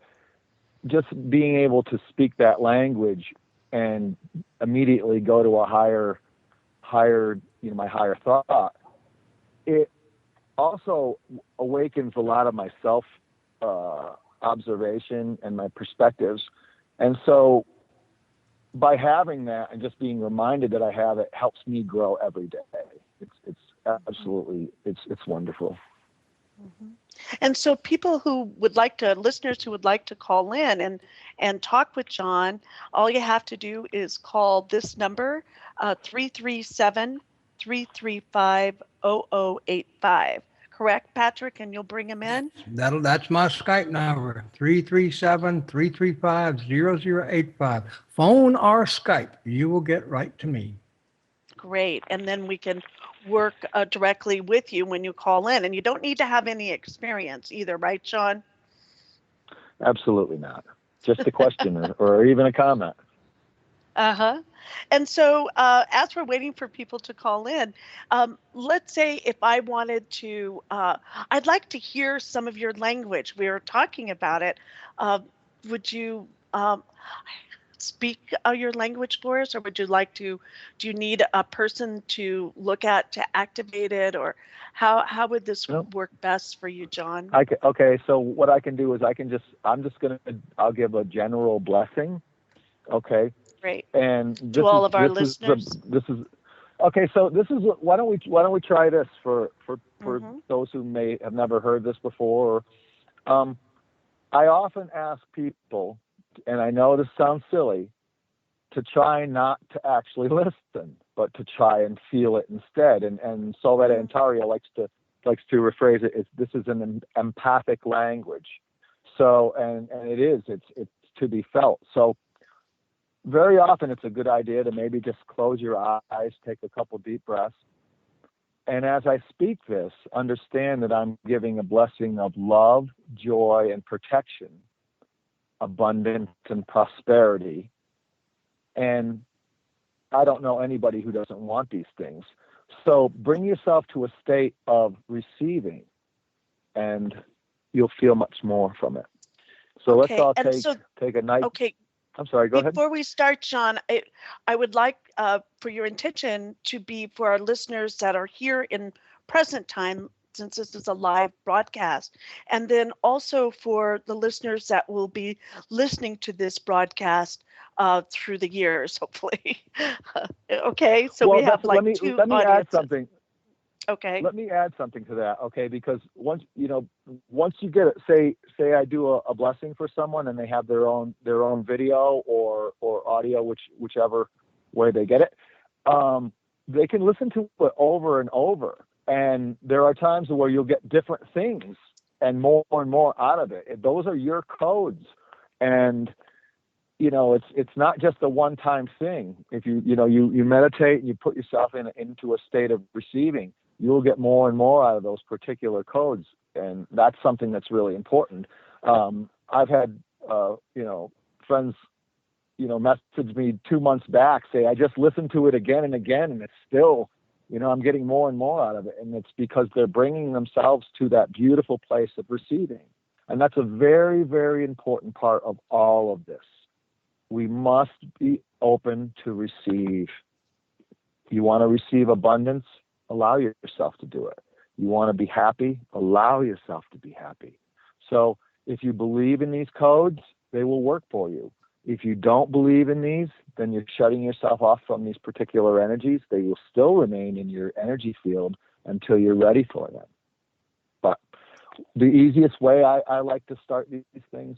just being able to speak that language and immediately go to a higher, you know, my higher thought, it also awakens a lot of my self observation and my perspectives. And so by having that and just being reminded that I have it helps me grow every day. It's absolutely, it's wonderful. Mm-hmm. And so people who would like to, listeners who would like to call in and talk with John, all you have to do is call this number, 337-335-0085. Correct, Patrick? And you'll bring him in? That's my Skype number, 337-335-0085. Phone or Skype, you will get right to me. Great. And then we can work directly with you when you call in. And you don't need to have any experience either, right, John? Absolutely not. Just a question or even a comment. Uh-huh. And so as we're waiting for people to call in, let's say if I wanted to, I'd like to hear some of your language. We were talking about it. Would you speak your language for us, or would you like to, do you need a person to look at to activate it, or how would this work best for you, John? Okay, so what I can do is I'll give a general blessing. Okay. Great. And To all of our listeners. Okay, so this is why don't we try this for Mm-hmm. those who may have never heard this before. I often ask people, and I know this sounds silly, to try not to actually listen, but to try and feel it instead. And Solveig Antaria likes to rephrase it. This is an empathic language. So and it's to be felt. So very often it's a good idea to maybe just close your eyes, take a couple deep breaths. And as I speak this, understand that I'm giving a blessing of love, joy, and protection, abundance and prosperity. And I don't know anybody who doesn't want these things. So bring yourself to a state of receiving, and you'll feel much more from it. So Okay, let's all take a night. Okay. I'm sorry, go ahead. Before we start, John, I would like for your intention to be for our listeners that are here in present time, since this is a live broadcast, and then also for the listeners that will be listening to this broadcast through the years, hopefully. Okay, so we have like two let me audiences. add something. Okay. Let me add something to that, okay? Because once you get it, say I do a blessing for someone and they have their own video or audio, whichever way they get it, they can listen to it over and over. And there are times where you'll get different things and more out of it. Those are your codes, and it's not just a one-time thing. If you meditate and you put yourself into a state of receiving, you'll get more and more out of those particular codes, and that's something that's really important. I've had friends message me 2 months back, say I just listened to it again and again, and it's still I'm getting more and more out of it, and it's because they're bringing themselves to that beautiful place of receiving. And that's a very, very important part of all of this. We must be open to receive. You want to receive abundance? Allow yourself to do it. You want to be happy? Allow yourself to be happy. So if you believe in these codes, they will work for you. If you don't believe in these, then you're shutting yourself off from these particular energies. They will still remain in your energy field until you're ready for them. But the easiest way I like to start these things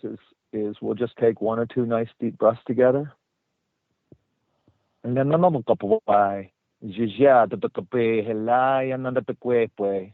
is we'll just take 1 or 2 nice deep breaths together. And then Jija the kape helaya nanda te kwepe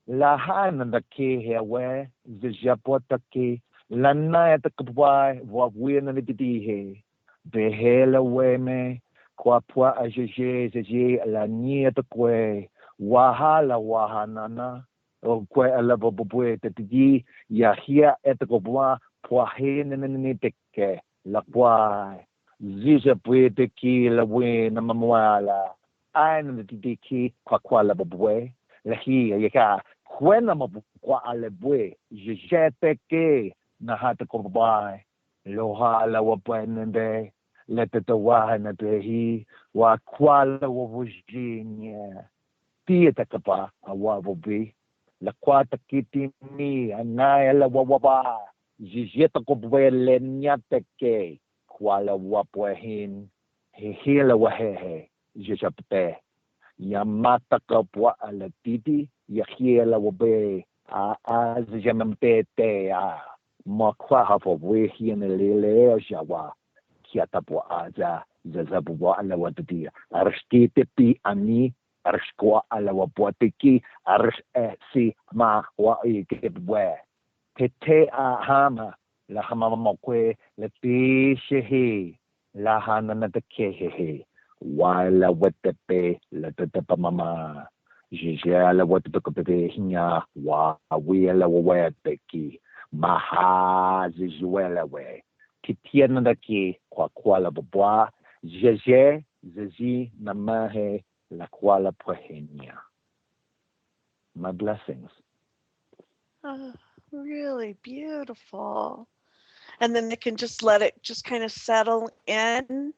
laha nanda ke hewe jija potaki lana te kapwai wawia nanda dihe behela weme kwa pwa ajije la nia te kwe wahala wahanana o kwe ala bobwe te di yahia et kopwa pwa he nene te ke la kwai Zija pwede ki la we na mamwala. Aina na didiki kwa la babwe. La hiya yaka. Kwena mabukwa ala bwe. Jijete ke na hata kobai. Loha la wapwenende. Lete te waha na tehi. Wa kwala wa vujinya. Tia takapa awa vubi. La kwata kiti mi anaya la wawaba. Jijete kobwe le nyate ke. Kuala wapwehin, hehila wahehe, jijapte. Yamata kapwa ala titi, yahiela wabe, zijamamtete, makwa hafo wehin lele jawa, kiatapwa aza, zazabwa ala watati, arstite pi ani, arskwa ala wapwatiki, si ma wa ikebwe. Tete ahama. La hamamokwe, la tishehe, la hananakehe, wala wetepe, la tetapamama, jijala wetepe hinya, wa wila weteki, maha zijuela we, kitianadaki, kwa la bobwa, jeje, zizi, namahe, la kwala pohenia. My blessings. Oh, really beautiful. And then they can just let it just kind of settle in.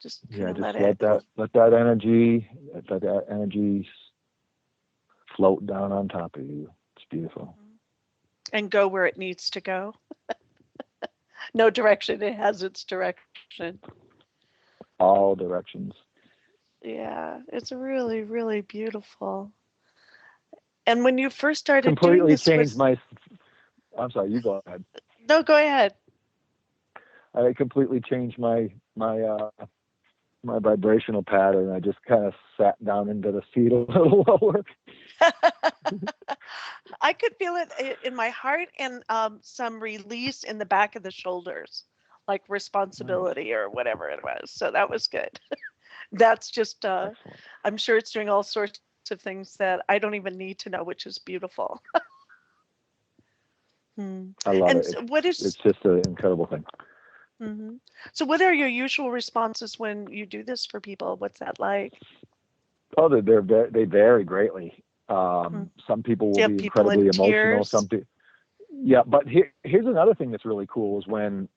Just let that energy float down on top of you. It's beautiful. And go where it needs to go. No direction. It has its direction. All directions. Yeah, it's really, really beautiful. And when you first started doing Completely this, changed my. I'm sorry. You go ahead. No, go ahead. I completely changed my vibrational pattern. I just kind of sat down into the seat a little lower. I could feel it in my heart and some release in the back of the shoulders, like responsibility or whatever it was. So that was good. That's just, I'm sure it's doing all sorts of things that I don't even need to know, which is beautiful. I love And it. it's just an incredible thing. Mm-hmm. So what are your usual responses when you do this for people? What's that like? Oh, they vary greatly. Some people will be incredibly emotional. Some people, yeah. But here's another thing that's really cool is when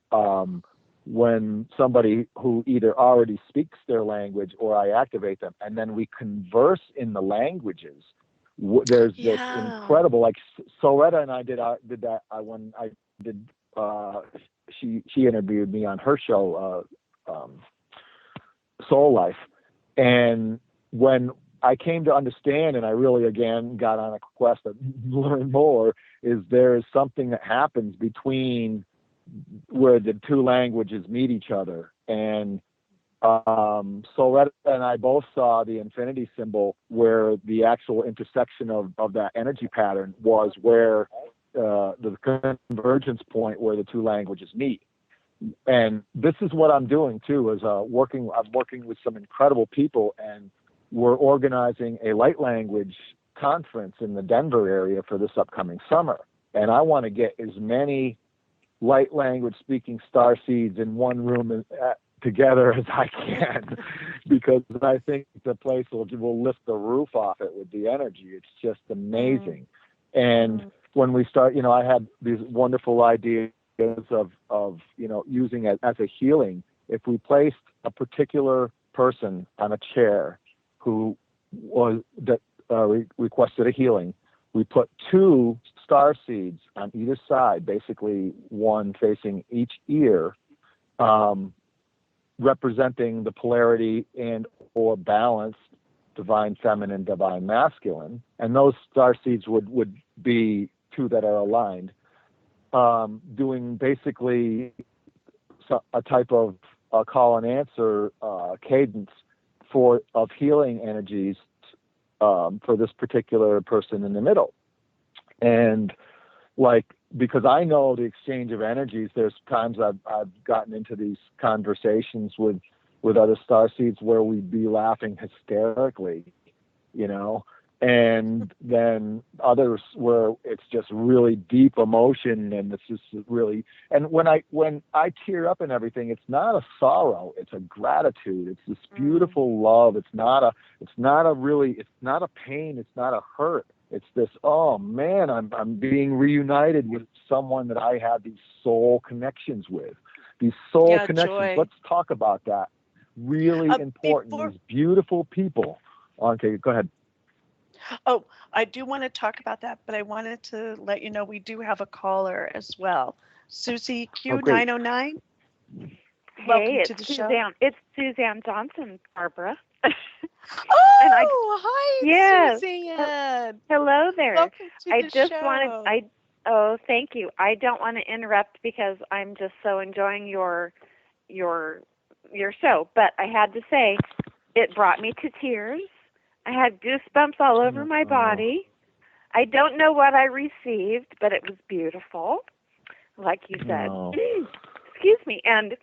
somebody who either already speaks their language or I activate them, and then we converse in the languages. There's this incredible, like Soretta and I did that when I did. She interviewed me on her show, Soul Life, and when I came to understand, and I really again got on a quest to learn more, is there is something that happens between where the two languages meet each other, and Soretta and I both saw the infinity symbol where the actual intersection of that energy pattern was where the convergence point where the two languages meet. And this is what I'm doing too, is I'm working with some incredible people, and we're organizing a light language conference in the Denver area for this upcoming summer. And I want to get as many light language speaking starseeds in one room together as I can, because I think the place will lift the roof off it with the energy. It's just amazing. And when we start, I had these wonderful ideas of using it as a healing. If we placed a particular person on a chair who requested a healing, we put 2 star seeds on either side, basically one facing each ear, representing the polarity and or balance, divine feminine, divine masculine, and those star seeds would be 2 that are aligned, doing basically a type of call and answer cadence of healing energies for this particular person in the middle. And because I know the exchange of energies, there's times I've gotten into these conversations with other starseeds where we'd be laughing hysterically, and then others where it's just really deep emotion, and it's just really, and when I tear up and everything, it's not a sorrow, it's a gratitude, it's this beautiful love. It's not a pain, it's not a hurt. It's this, oh man, I'm being reunited with someone that I had these soul connections with. These soul connections. Joy. Let's talk about that. Really important. These beautiful people. Okay, go ahead. Oh, I do want to talk about that, but I wanted to let you know we do have a caller as well. Susie Q909. Hey, it's Suzanne. It's Suzanne Johnson, Barbara. Oh, hi, yes. Suzanne. Hello there. Welcome to the show. Oh, thank you. I don't want to interrupt because I'm just so enjoying your show. But I had to say, it brought me to tears. I had goosebumps all over my body. I don't know what I received, but it was beautiful, like you said. Excuse me. And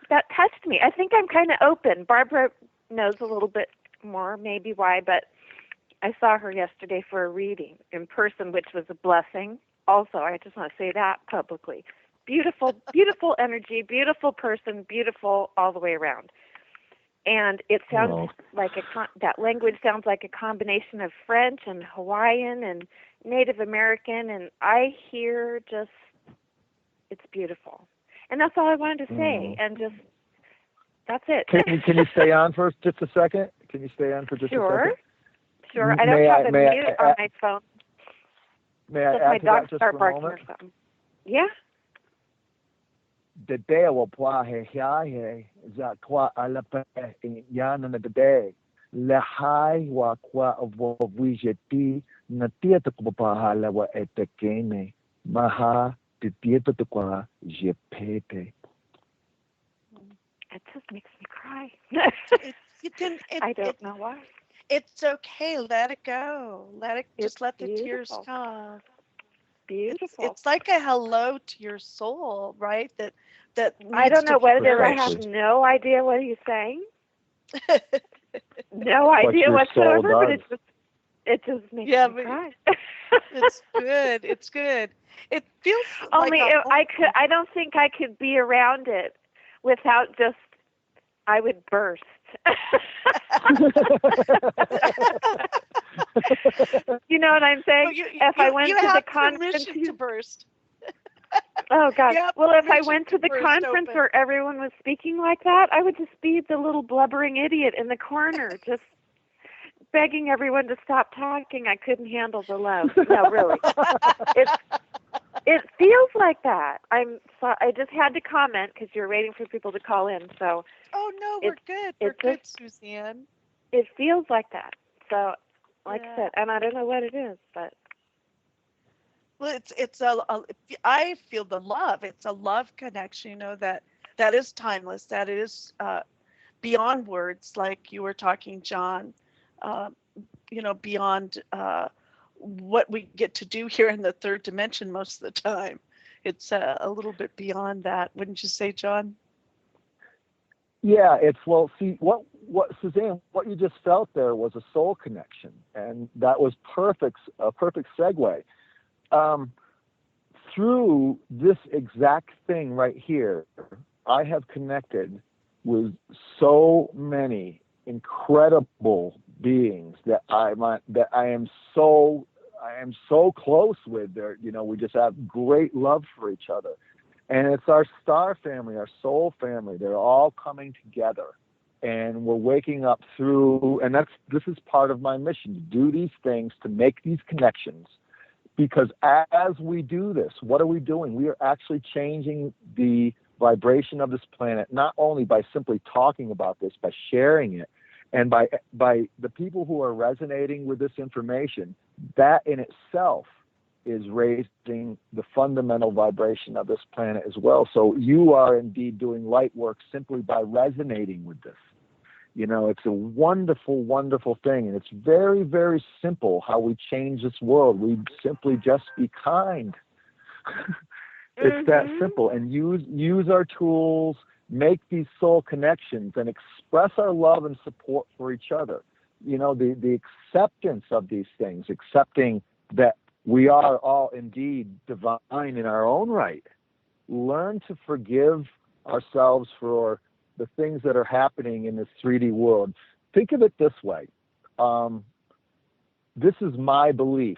that touched me. I think I'm kind of open. Barbara knows a little bit more, maybe why, but I saw her yesterday for a reading in person, which was a blessing. Also, I just want to say that publicly. Beautiful, beautiful energy, beautiful person, beautiful all the way around. And it sounds like that language sounds like a combination of French and Hawaiian and Native American, and I hear it's beautiful. And that's all I wanted to say, and just, that's it. Can you stay on for just a second? Can you stay on for just a second? Sure. I don't have a mute on my phone. May I add to that just for a moment? Or something. Yeah. the day will pwa he he za kwa alape yana na de le hai wa kwa vo vijeti na tia to pa hala wa etekene maha te tia to kwa jepete. It just makes me cry. I don't know why. It's okay. Let it go. Just let the tears beautiful. come. Beautiful. It's like a hello to your soul, right? That I don't know what it is. I have Precisely. no idea what he's saying. No idea your soul whatsoever, but does. it just makes Yeah, me but cry. it's good. It's good. It feels Only like I don't think I could be around it without just. I would burst. You know what I'm saying? If I went to the conference, to burst. Oh God! Well, if I went to the burst conference open. where everyone was speaking like that, I would just be the little blubbering idiot in the corner, just begging everyone to stop talking. I couldn't handle the love. No, really. It feels like that. I just had to comment because you're waiting for people to call in. So. Oh no, we're good. We're good, Suzanne. It feels like that. So, like Yeah. I said, and I don't know what it is, but. Well, I feel the love. It's a love connection, you know, that is timeless. That is beyond words, like you were talking, John. You know, beyond what we get to do here in the third dimension most of the time. It's a little bit beyond that, wouldn't you say, John? Yeah, see what Suzanne, what you just felt there was a soul connection, and that was a perfect segue. Through this exact thing right here, I have connected with so many incredible beings that I am so close with. There, you know, we just have great love for each other. And it's our star family, our soul family. They're all coming together, and we're waking up through. And this is part of my mission, to do these things, to make these connections. Because as we do this, what are we doing? We are actually changing the vibration of this planet, not only by simply talking about this, by sharing it, and by the people who are resonating with this information. That in itself is raising the fundamental vibration of this planet as well. So you are indeed doing light work simply by resonating with this. You know, it's a wonderful, wonderful thing. And it's very, very simple how we change this world. We simply just be kind. It's that simple. And use our tools, make these soul connections, and express our love and support for each other. You know, the acceptance of these things, accepting that we are all indeed divine in our own right. Learn to forgive ourselves for the things that are happening in this 3D world. Think of it this way. This is my belief.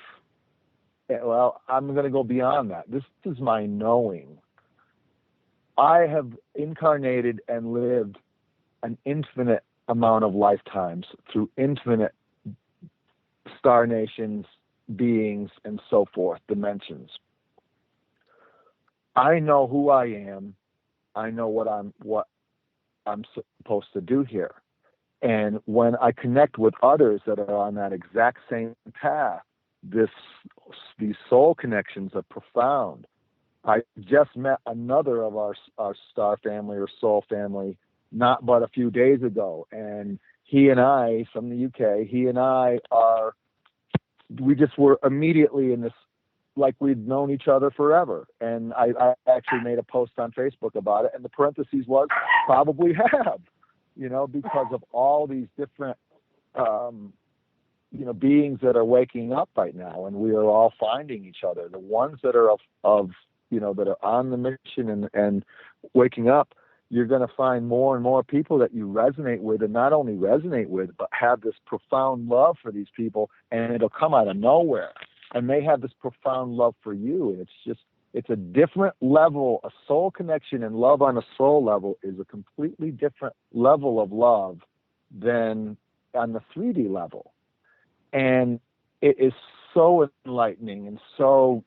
Well, I'm going to go beyond that. This is my knowing. I have incarnated and lived an infinite amount of lifetimes through infinite star nations, beings, and so forth, dimensions. I know who I am. I know what I'm supposed to do here. And when I connect with others that are on that exact same path, these soul connections are profound. I just met another of our star family or soul family not but a few days ago, and he and I, from the UK, we just were immediately in this, like we'd known each other forever. And I actually made a post on Facebook about it, and the parentheses was, probably have, you know, because of all these different, beings that are waking up right now, and we are all finding each other. The ones that are that are on the mission and waking up, you're going to find more and more people that you resonate with, and not only resonate with, but have this profound love for these people, and it'll come out of nowhere. And they have this profound love for you. And it's a different level. A soul connection and love on a soul level is a completely different level of love than on the 3D level. And it is so enlightening, and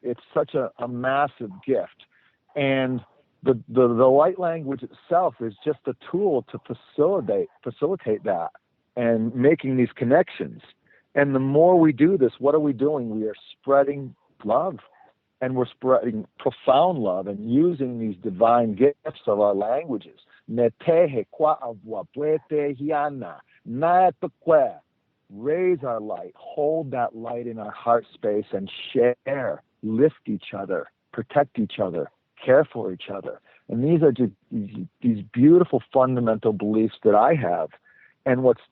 it's such a massive gift. And the light language itself is just a tool to facilitate that and making these connections. And the more we do this, what are we doing? We are spreading love, and we're spreading profound love and using these divine gifts of our languages. Raise our light, hold that light in our heart space, and share, lift each other, protect each other, care for each other. And these are just these beautiful fundamental beliefs that I have. And what's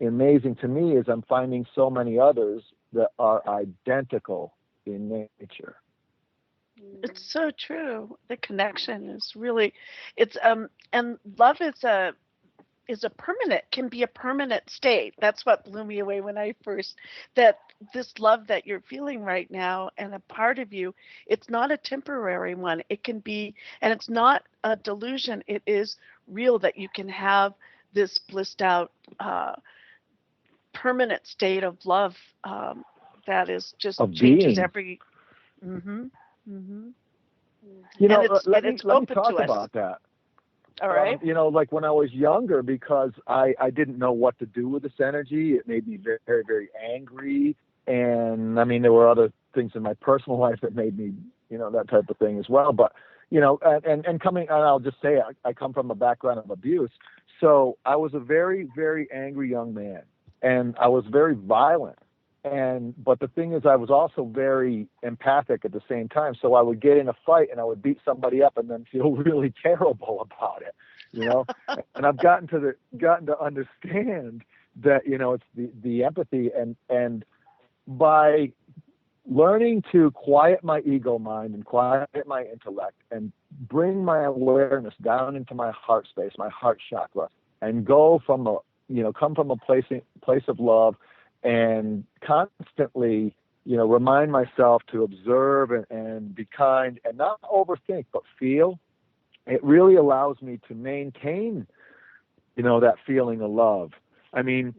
amazing to me is I'm finding so many others that are identical in nature. It's so true. The connection is really, it's and love is a permanent, can be a permanent state. That's what blew me away when I first, that this love that you're feeling right now and a part of you, it's not a temporary one. It can be, and it's not a delusion. It is real that you can have this blissed out permanent state of love that is just Of changes being. every. You know, let me talk about that. All right. You know, like when I was younger, because I didn't know what to do with this energy, it made me very, very, very angry. And I mean, there were other things in my personal life that made me, you know, that type of thing as well. But, you know, and I'll just say, I come from a background of abuse. So I was a very, very angry young man, and I was very violent. But the thing is, I was also very empathic at the same time. So I would get in a fight and I would beat somebody up and then feel really terrible about it, you know. And I've gotten to understand that, you know, it's the empathy, and by learning to quiet my ego mind and quiet my intellect and bring my awareness down into my heart space, my heart chakra, and go from come from a place of love, and constantly, you know, remind myself to observe and be kind and not overthink, but feel. It really allows me to maintain, you know, that feeling of love. I mean,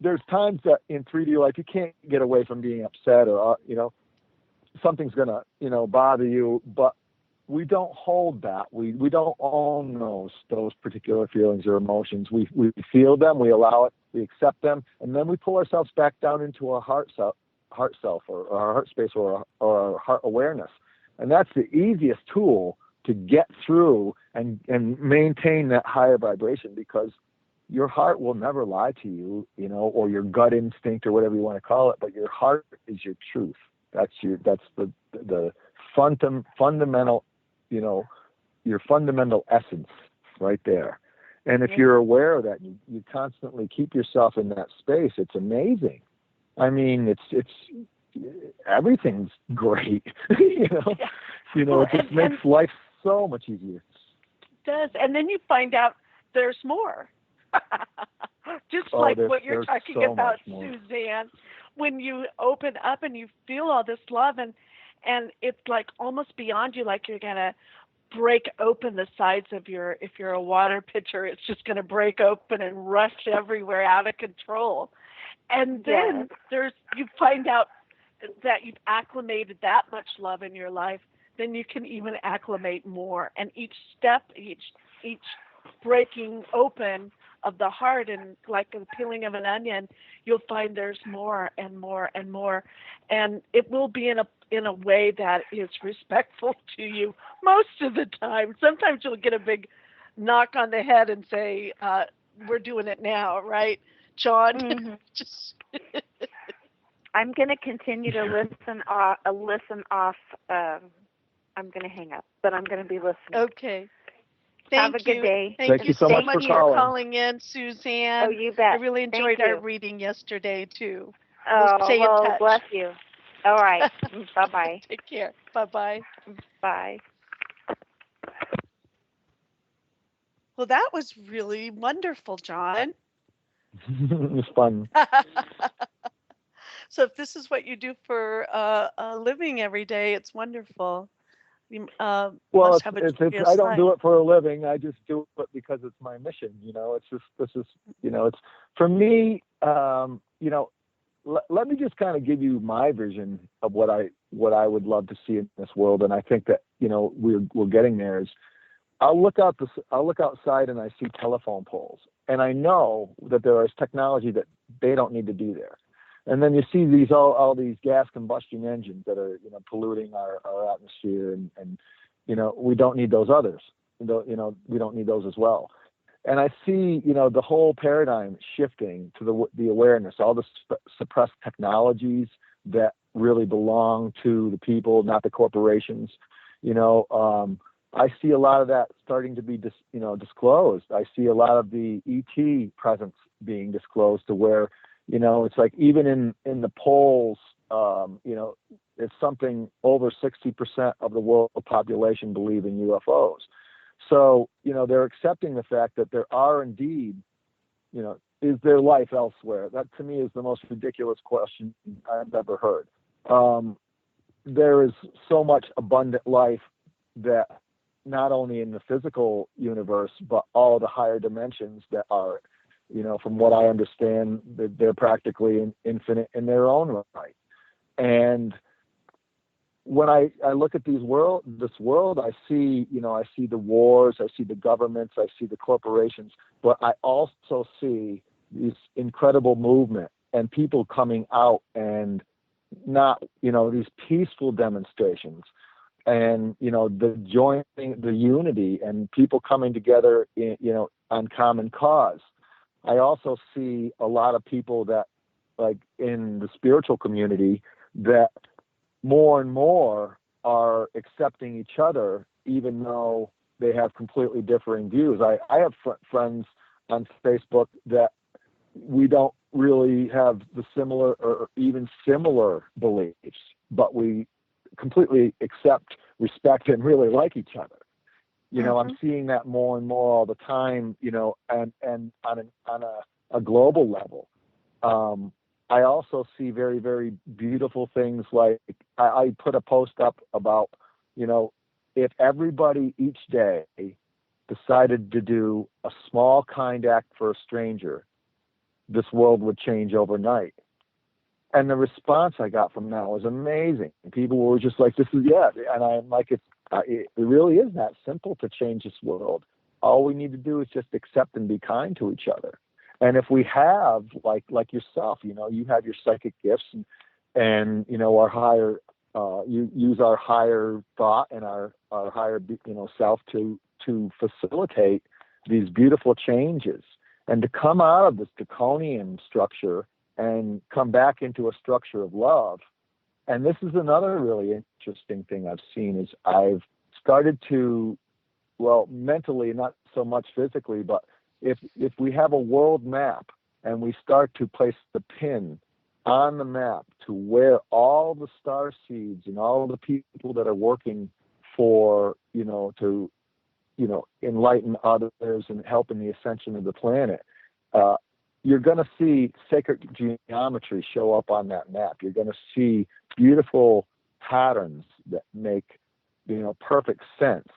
there's times that in 3D life you can't get away from being upset, or, you know, something's going to, you know, bother you, but we don't hold that. We don't own those particular feelings or emotions. We feel them, we allow it, we accept them, and then we pull ourselves back down into our heart self or our heart space or our heart awareness. And that's the easiest tool to get through and maintain that higher vibration, because your heart will never lie to you, you know, or your gut instinct or whatever you want to call it, but your heart is your truth. That's the fundamental, you know, your fundamental essence right there. And if you're aware of that, you constantly keep yourself in that space. It's amazing. I mean, it's everything's great. you know, it just makes life so much easier. It does. And then you find out there's more. Just like what you're talking so about, Suzanne, when you open up and you feel all this love, and it's like almost beyond you, like you're gonna break open the sides of if you're a water pitcher, it's just gonna break open and rush everywhere out of control. And then you find out that you've acclimated that much love in your life, then you can even acclimate more. And each step, each breaking open of the heart, and like the peeling of an onion, you'll find there's more and more and more, and it will be in a way that is respectful to you most of the time. Sometimes you'll get a big knock on the head and say, we're doing it now, right, John? Mm-hmm. I'm going to continue to listen off. I'm going to hang up, but I'm going to be listening. Okay. Have a good day. Thank you so much for calling in, Suzanne. Oh, you bet. I really enjoyed our reading yesterday, too. Oh, we'll stay in touch. Bless you. All right. Bye-bye. Take care. Bye-bye. Bye. Well, that was really wonderful, John. It was fun. So if this is what you do for a living every day, it's wonderful. You must have I don't do it for a living. I just do it because it's my mission. You know, it's for me. You know, let me just kind of give you my vision of what I what I would love to see in this world, and I think that, you know, we're getting there, is I'll look outside and I see telephone poles, and I know that there is technology that they don't need to be there. And then you see these all these gas combustion engines that are, you know, polluting our atmosphere, and you know, we don't need those others. You know, we don't need those as well. And I see, you know, the whole paradigm shifting to the awareness, all the suppressed technologies that really belong to the people, not the corporations. You know, I see a lot of that starting to be, disclosed. I see a lot of the ET presence being disclosed, to where, you know, it's like even in the polls, you know, it's something over 60% of the world population believe in UFOs. So, you know, they're accepting the fact that there are indeed, you know, is there life elsewhere? That to me is the most ridiculous question I've ever heard. There is so much abundant life that not only in the physical universe, but all the higher dimensions that are, you know, from what I understand, they're practically infinite in their own right. And when I look at this world, I see, you know, I see the wars, I see the governments, I see the corporations, but I also see this incredible movement and people coming out, and not, you know, these peaceful demonstrations, and, you know, the joining, the unity, and people coming together, you know, on common cause. I also see a lot of people that, like in the spiritual community, that more and more are accepting each other, even though they have completely differing views. I have friends on Facebook that we don't really have the similar or even similar beliefs, but we completely accept, respect, and really like each other. You know, I'm seeing that more and more all the time, you know, and on a global level. I also see very, very beautiful things, like I put a post up about, you know, if everybody each day decided to do a small, kind act for a stranger, this world would change overnight. And the response I got from that was amazing. People were just like, this is, yeah. And I'm like, it really is that simple to change this world. All we need to do is just accept and be kind to each other. And if we have, like yourself, you know, you have your psychic gifts, and you know, our higher, you use our higher thought and our higher, you know, self to facilitate these beautiful changes, and to come out of this draconian structure and come back into a structure of love. And this is another really interesting thing I've seen, is I've started to, well, mentally, not so much physically, but if we have a world map and we start to place the pin on the map to where all the starseeds and all the people that are working for, you know, to, you know, enlighten others and help in the ascension of the planet, you're going to see sacred geometry show up on that map. You're going to see beautiful patterns that make, you know, perfect sense.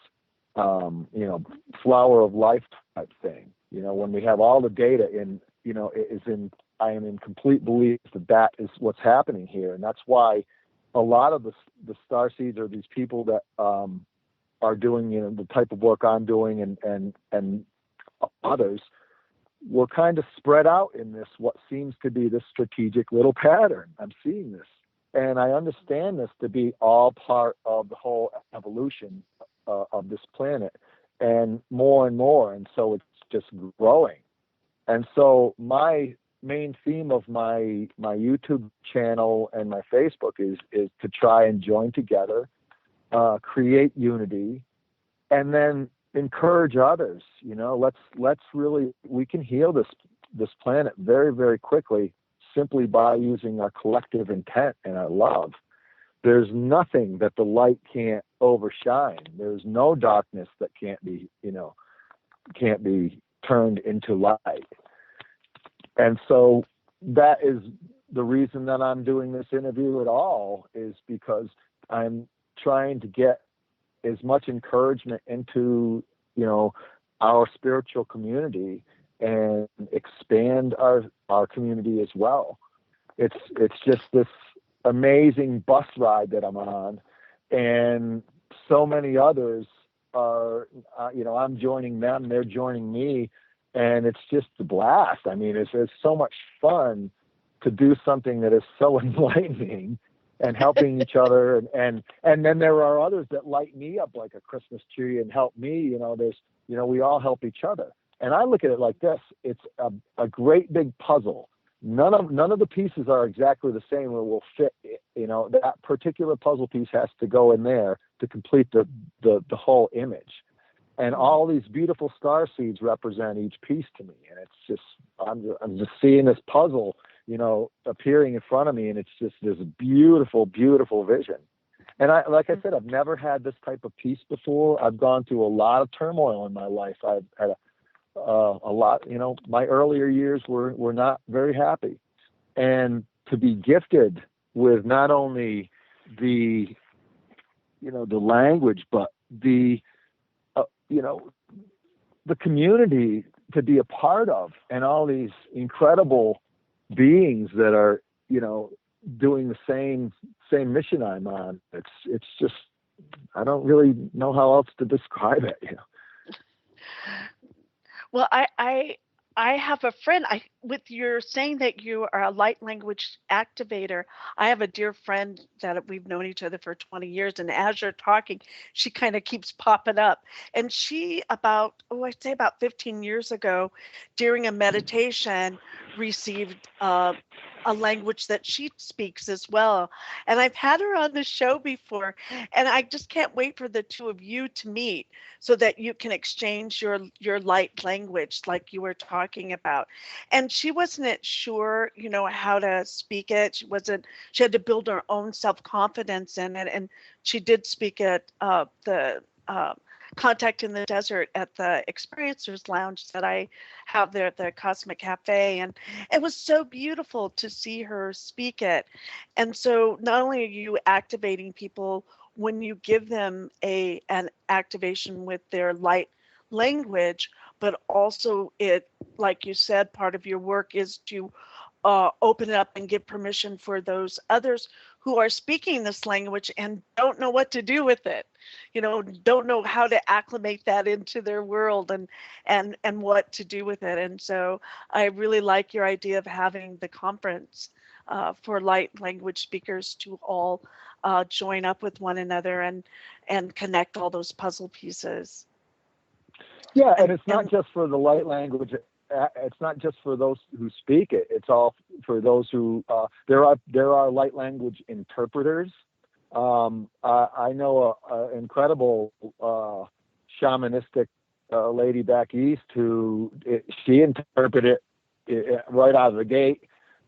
You know, flower of life type thing. You know, when we have all the data in, you know, I am in complete belief that is what's happening here. And that's why a lot of the starseeds, or these people that are doing, you know, the type of work I'm doing, and others, we're kind of spread out in this, what seems to be this strategic little pattern. I'm seeing this, and I understand this to be all part of the whole evolution of this planet, and more. And so it's just growing. And so my main theme of my YouTube channel and my Facebook is to try and join together, create unity, and then encourage others. You know, let's really, we can heal this planet very, very quickly, simply by using our collective intent and our love. There's nothing that the light can't overshine. There's no darkness that can't be turned into light. And so that is the reason that I'm doing this interview at all, is because I'm trying to get as much encouragement into, you know, our spiritual community, and expand our community as well. It's just this amazing bus ride that I'm on, and so many others are, I'm joining them, they're joining me, and it's just a blast. I mean, it's so much fun to do something that is so enlightening and helping each other. And then there are others that light me up like a Christmas tree and help me. We all help each other. And I look at it like this: it's a great big puzzle. None of the pieces are exactly the same or will fit. That particular puzzle piece has to go in there to complete the whole image. And all these beautiful star seeds represent each piece to me. And it's just, I'm just seeing this puzzle, appearing in front of me, and it's just this beautiful, beautiful vision. And like I said, I've never had this type of peace before. I've gone through a lot of turmoil in my life. I've had a lot, my earlier years were not very happy. And to be gifted with not only the language, but the community to be a part of, and all these incredible beings that are, doing the same mission I'm on. It's just, I don't really know how else to describe it. Well, I have a friend. With your saying that you are a light language activator, I have a dear friend that we've known each other for 20 years, and as you're talking, she kind of keeps popping up. And she I'd say about 15 years ago, during a meditation, received a language that she speaks as well. And I've had her on the show before, and I just can't wait for the two of you to meet so that you can exchange your light language like you were talking about. And she wasn't sure, how to speak it. She had to build her own self-confidence in it. And she did speak at the Contact in the Desert at the Experiencers Lounge that I have there at the Cosmic Cafe. And it was so beautiful to see her speak it. And so not only are you activating people when you give them an activation with their light language, but also it, like you said, part of your work is to open it up and give permission for those others who are speaking this language and don't know what to do with it, don't know how to acclimate that into their world and what to do with it. And so I really like your idea of having the conference for light language speakers to all join up with one another and connect all those puzzle pieces. Yeah, and it's not just for the light language. It's not just for those who speak it. It's all for those who there are light language interpreters. I know an incredible shamanistic lady back east she interpreted it right out of the gate.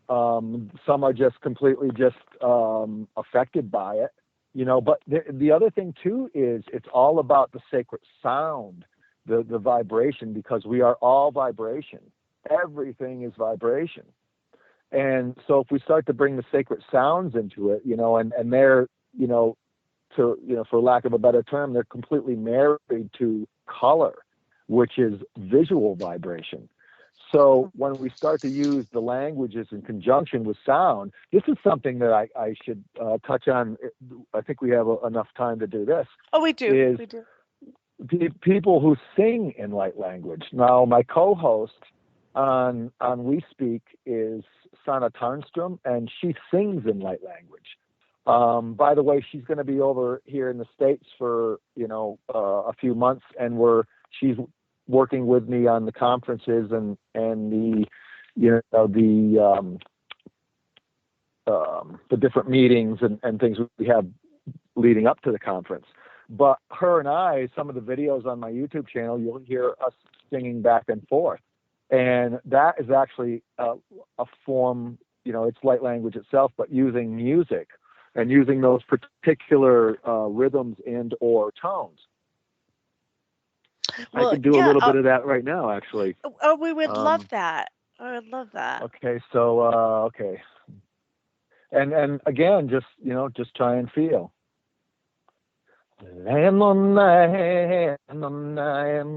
Some are just completely affected by it, But the other thing too is it's all about the sacred sound. The vibration, because we are all vibration. Everything is vibration. And so if we start to bring the sacred sounds into it, and they're, for lack of a better term, they're completely married to color, which is visual vibration. So when we start to use the languages in conjunction with sound, this is something that I should touch on. I think we have enough time to do this. Oh, we do. We do. People who sing in light language. Now, my co-host on We Speak is Sana Tarnstrom, and she sings in light language. By the way, she's going to be over here in the States for a few months, and she's working with me on the conferences and the different meetings and things we have leading up to the conference. But her and I, some of the videos on my YouTube channel, you'll hear us singing back and forth. And that is actually a form, it's light language itself, but using music and using those particular rhythms and or tones. Well, I can do a little bit of that right now, actually. Oh, we would love that. I would love that. Okay, so, okay. And again, just try and feel. Land on my hand, on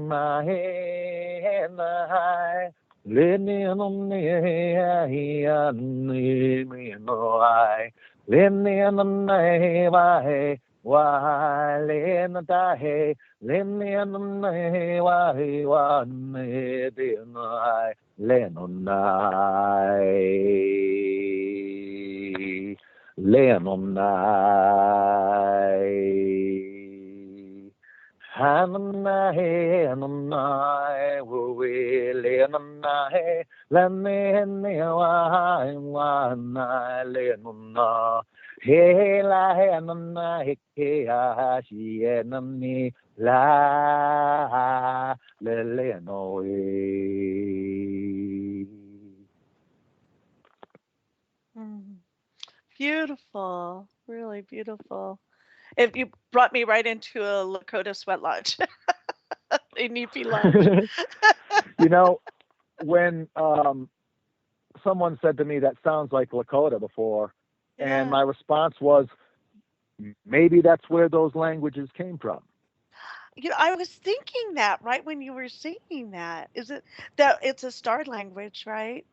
my hand, let me on the Len in the night, why, len the day, len in the night, why, len on night, len on night. Hanai, hanai, we len on night, len in the why, len on night. He la he na he ha she na ni la le no Beautiful, really beautiful. If you brought me right into a Lakota sweat lodge, a Neepy lodge. You know, when someone said to me that sounds like Lakota before, and my response was, maybe that's where those languages came from. I was thinking that right when you were singing that. Is it that it's a star language, right?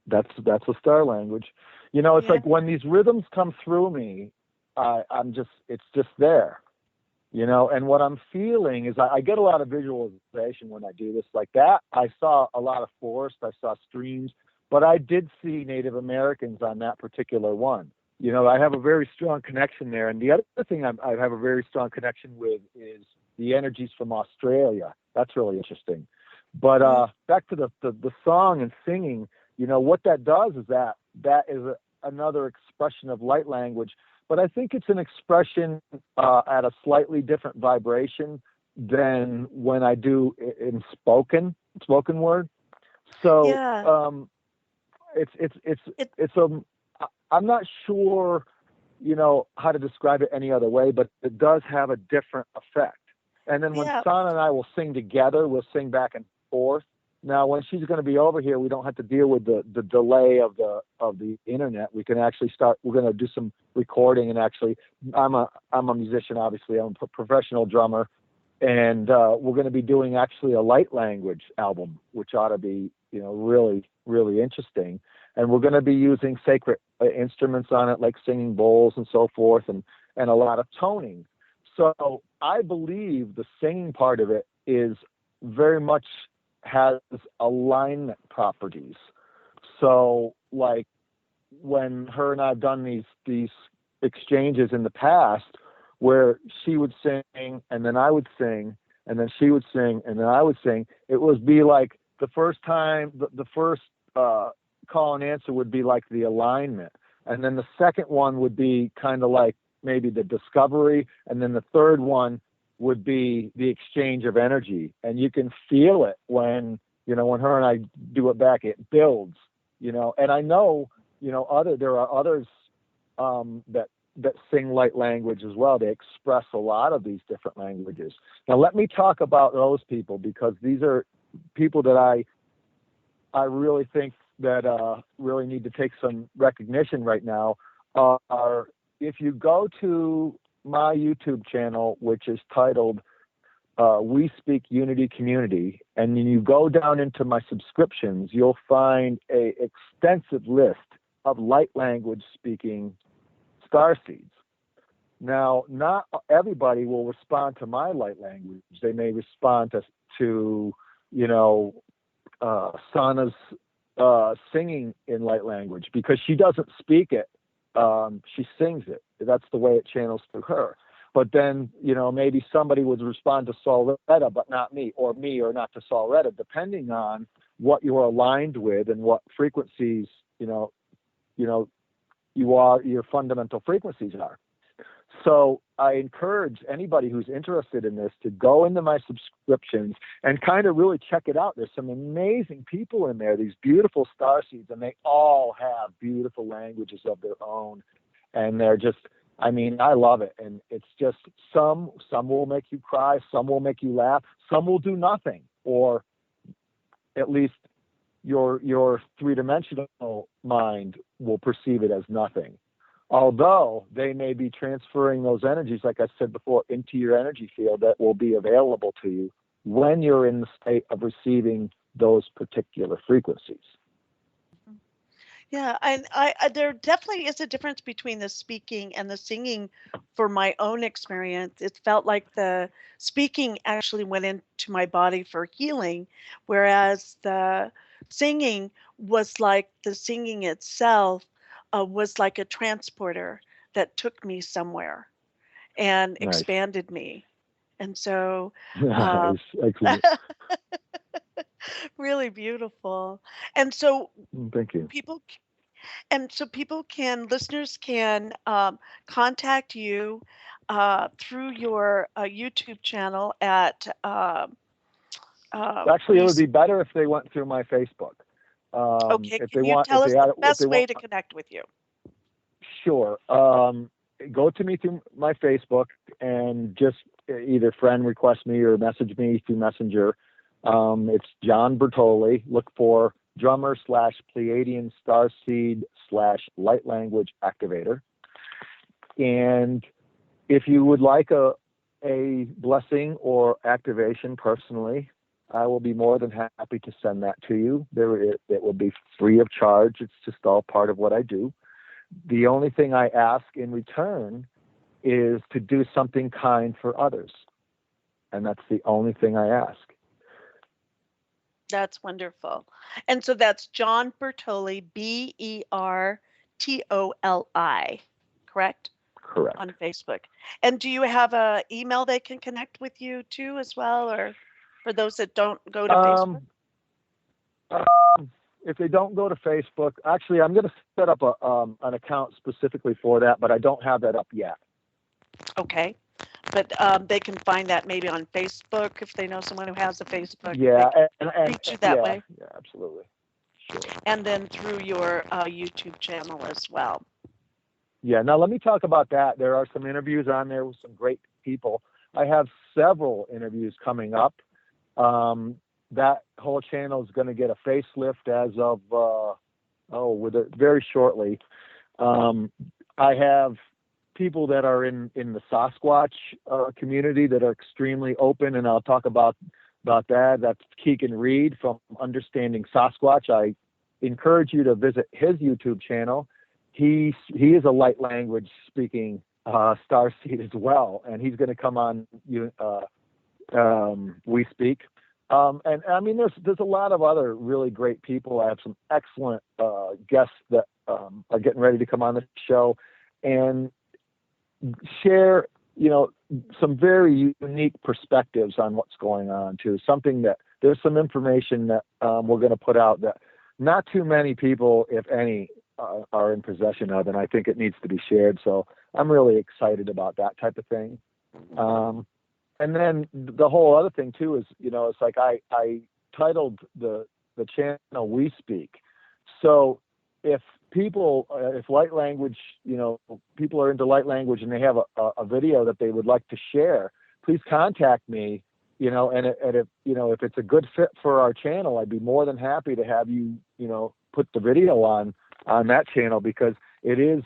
That's a star language. You know, it's Yeah. like when these rhythms come through me, it's just there. You know, and what I'm feeling is I get a lot of visualization when I do this. Like that, I saw a lot of forest, I saw streams, but I did see Native Americans on that particular one. You know, I have a very strong connection there. And the other thing I have a very strong connection with is the energies from Australia. That's really interesting. But back to the song and singing, you know, what that does is that is another expression of light language. But I think it's an expression at a slightly different vibration than when I do in spoken word. So Yeah. I'm not sure, you know, how to describe it any other way, but it does have a different effect. And then when Yeah. Sana and I will sing together, we'll sing back and forth. Now, when she's going to be over here, we don't have to deal with the delay of the internet. We can actually start. We're going to do some recording, and actually, I'm a musician. Obviously, I'm a professional drummer, and we're going to be doing actually a light language album, which ought to be, you know, really, really interesting. And we're going to be using sacred instruments on it, like singing bowls and so forth, and a lot of toning. So I believe the singing part of it is very much has alignment properties. So like when her and I've done these exchanges in the past where she would sing and then I would sing and then she would sing and then I would sing, it would be like the first time, the first call and answer would be like the alignment. And then the second one would be kind of like maybe the discovery. And then the third one would be the exchange of energy. And you can feel it when, you know, when her and I do it back, it builds, you know. And I know, you know, there are others that sing light language as well. They express a lot of these different languages. Now, let me talk about those people, because these are people that I really think that really need to take some recognition right now. Are if you go to my YouTube channel, which is titled We Speak Unity Community, and then you go down into my subscriptions, you'll find a extensive list of light language speaking starseeds. Now, not everybody will respond to my light language. They may respond to you know, Sana's singing in light language, because she doesn't speak it. She sings it. That's the way it channels through her. But then, you know, maybe somebody would respond to Solretta, but not me or not to Solretta, depending on what you're aligned with and what frequencies, your fundamental frequencies are. So I encourage anybody who's interested in this to go into my subscriptions and kind of really check it out. There's some amazing people in there, these beautiful starseeds, and they all have beautiful languages of their own. And they're just, I mean, I love it. And it's just some will make you cry, some will make you laugh, some will do nothing, or at least your three-dimensional mind will perceive it as nothing. Although they may be transferring those energies, like I said before, into your energy field that will be available to you when you're in the state of receiving those particular frequencies. Yeah, and there definitely is a difference between the speaking and the singing. For my own experience, it felt like the speaking actually went into my body for healing, whereas the singing was like the singing itself was like a transporter that took me somewhere and Nice. expanded me. And so, Nice. um, Excellent. really beautiful. And so Thank you. people people can, listeners can contact you through your YouTube channel at Actually, it would be better if they went through my Facebook. okay, If can they you want, tell us the if they best way want, to connect with you? sure. Go to me through my Facebook and just either friend request me or message me through Messenger. It's John Bertoli. Look for drummer / Pleiadian Starseed / light language activator. And if you would like a blessing or activation personally, I will be more than happy to send that to you. It will be free of charge. It's just all part of what I do. The only thing I ask in return is to do something kind for others. And that's the only thing I ask. That's wonderful. And so that's John Bertoli, Bertoli, correct? Correct. On Facebook. And do you have a email they can connect with you too as well, or for those that don't go to Facebook? If they don't go to Facebook, actually, I'm going to set up an account specifically for that, but I don't have that up yet. Okay. But they can find that maybe on Facebook if they know someone who has a Facebook. Yeah, they and can reach you that way. Yeah, absolutely. Sure. And then through your YouTube channel as well. Yeah, now let me talk about that. There are some interviews on there with some great people. I have several interviews coming up. That whole channel is going to get a facelift as of very shortly. I have people that are in the Sasquatch community that are extremely open, and I'll talk about that. That's Keegan Reed from Understanding Sasquatch. I encourage you to visit his YouTube channel. He is a light language speaking starseed as well, and he's going to come on We Speak. And I mean, there's a lot of other really great people. I have some excellent guests that are getting ready to come on the show and share, some very unique perspectives on what's going on too. There's some information that we're going to put out that not too many people, if any, are in possession of, and I think it needs to be shared. So I'm really excited about that type of thing. And then the whole other thing too is, it's like I titled the channel We Speak. So if light language, people are into light language and they have a video that they would like to share, please contact me, and if it's a good fit for our channel, I'd be more than happy to have you, put the video on that channel, because the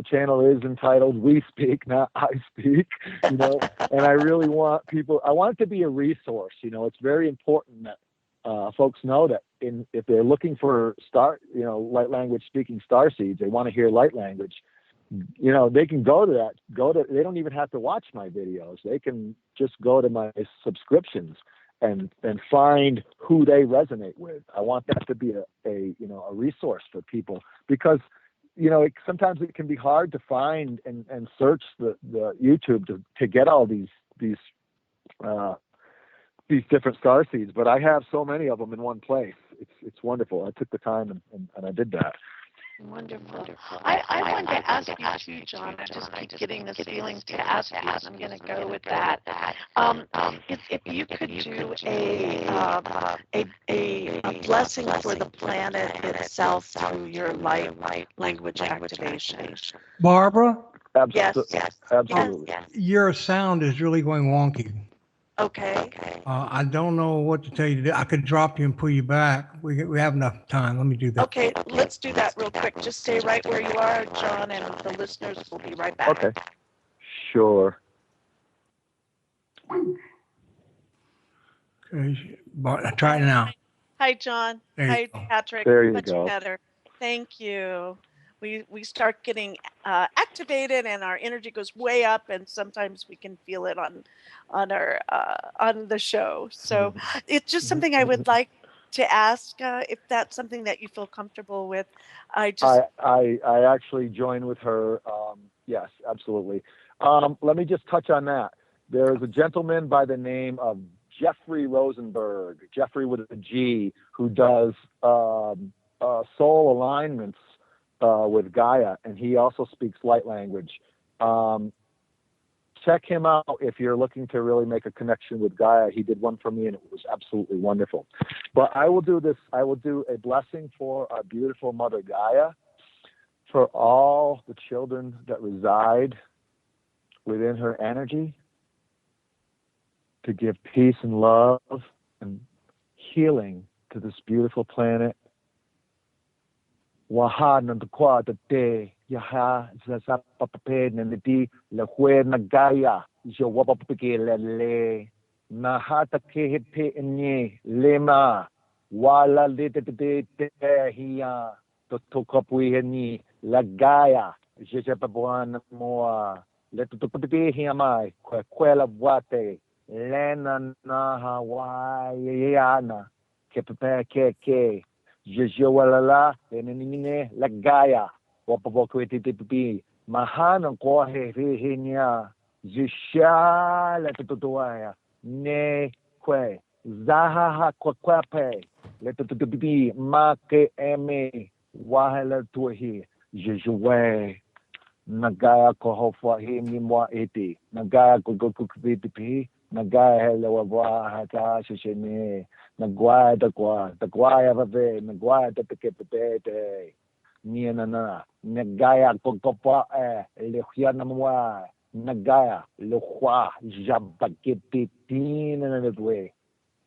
channel is entitled We Speak, not I Speak, and I really want it to be a resource. It's very important that folks know that if they're looking for light language speaking starseeds, they want to hear light language, they can go to that, they don't even have to watch my videos. They can just go to my subscriptions and find who they resonate with. I want that to be a resource for people, because sometimes it can be hard to find and search the YouTube to get all these different starseeds, but I have so many of them in one place. It's wonderful. I took the time and I did that. Wonderful. I wanted to ask you too, John. I just keep getting this feeling to ask you, and I'm going to go with that. If you could do a blessing for the planet itself through your light language activation. Barbara, Yes. Absolutely. your sound is really going wonky. Okay. I don't know what to tell you to do. I could drop you and pull you back. We have enough time. Let me do that. Okay, let's do that real quick. Just stay right where you are, John, and the listeners will be right back. Okay. Sure. Okay, try it now. Hi, John. There you Hi, go. Patrick. There you Much go. better. Thank you. We start getting activated, and our energy goes way up, and sometimes we can feel it on the show. So it's just something I would like to ask if that's something that you feel comfortable with. I just I actually join with her. Yes, absolutely. Let me just touch on that. There's a gentleman by the name of Jeffrey Rosenberg, Jeffrey with a G, who does soul alignments with Gaia, and he also speaks light language. Check him out if you're looking to really make a connection with Gaia. He did one for me, and it was absolutely wonderful. But I will do this. I will do a blessing for our beautiful Mother Gaia, for all the children that reside within her energy, to give peace and love and healing to this beautiful planet. Wahana the quad te yaha zazapape nandi la huena Gaia jawapapike nahata kehe nye lema wala lite te hiya to tokapui ni la Gaia jejapabuan moa let to pute hiya mai kwela wate lena na hawaiana ke Jejewalala enenine la Gaia wapabokwetipipi mahana ko hehenya jisha la tutuaya ne kwe zaha kwakwape le tutupipi make eme wahala tuhi jejewe nagaya ko hofa hemi mwa eti nagaya ko kupipi nagaya hello wa hata shishene nagwada kwa tagwaya vave nagwaya te ni na nagaya kokopa le khiana mwa nagaya le khwa jabaketi tina na dwe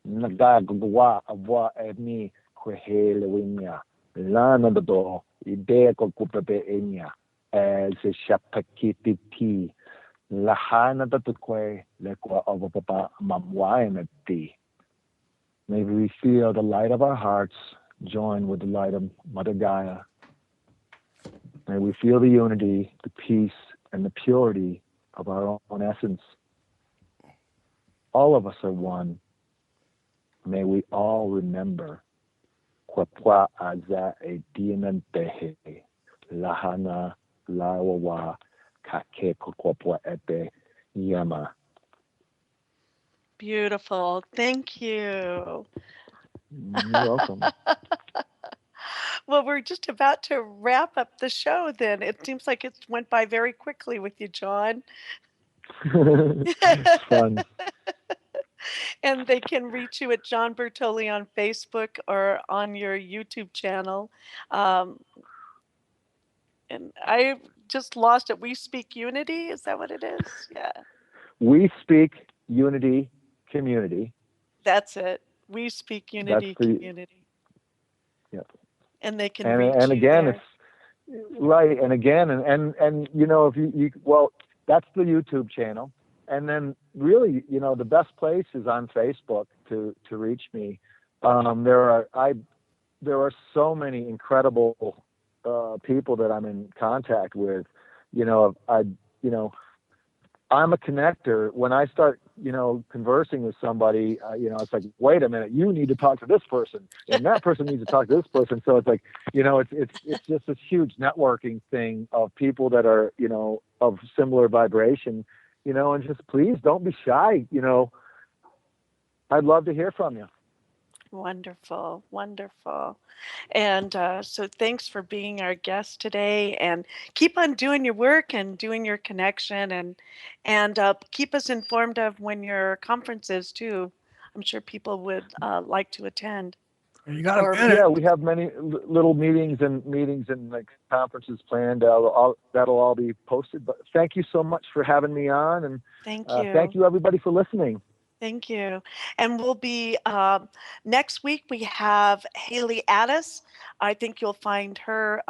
nagaya gwa abwa ni khwehele winya lana do ide ko kupepe enya se shapaketi ti lahana tatukwe le kwa papa mamwa ti. Maybe we feel the light of our hearts join with the light of Mother Gaia. May we feel the unity, the peace, and the purity of our own essence. All of us are one. May we all remember Kwapwa aza e dianantehe lahana lawawa kake kokwapwa ete yama. Beautiful. Thank you. You're welcome. Well, we're just about to wrap up the show then. It seems like it went by very quickly with you, John. It's fun. And they can reach you at John Bertoli on Facebook or on your YouTube channel. And I just lost it. We Speak Unity. Is that what it is? Yeah. We Speak Unity Community. That's it. We Speak Unity Community. Yep. And they can reach and you again, there. it's right. And again, and you know, if you well, that's the YouTube channel. And then really, you know, the best place is on Facebook to reach me. There are so many incredible people that I'm in contact with. You know, I'm a connector. When I start, you know, conversing with somebody, you know, it's like, wait a minute, you need to talk to this person, and that person needs to talk to this person. So it's like, you know, it's just this huge networking thing of people that are, you know, of similar vibration, you know, and just please don't be shy. You know, I'd love to hear from you. Wonderful, wonderful. And so thanks for being our guest today, and keep on doing your work and doing your connection, and keep us informed of when your conference is too. I'm sure people would like to attend. You got Or- a minute. Yeah, we have many little meetings and like conferences planned. That'll all be posted. But thank you so much for having me on, and Thank you. thank you everybody for listening. Thank you. And we'll be next week. We have Haley Addis. I think you'll find her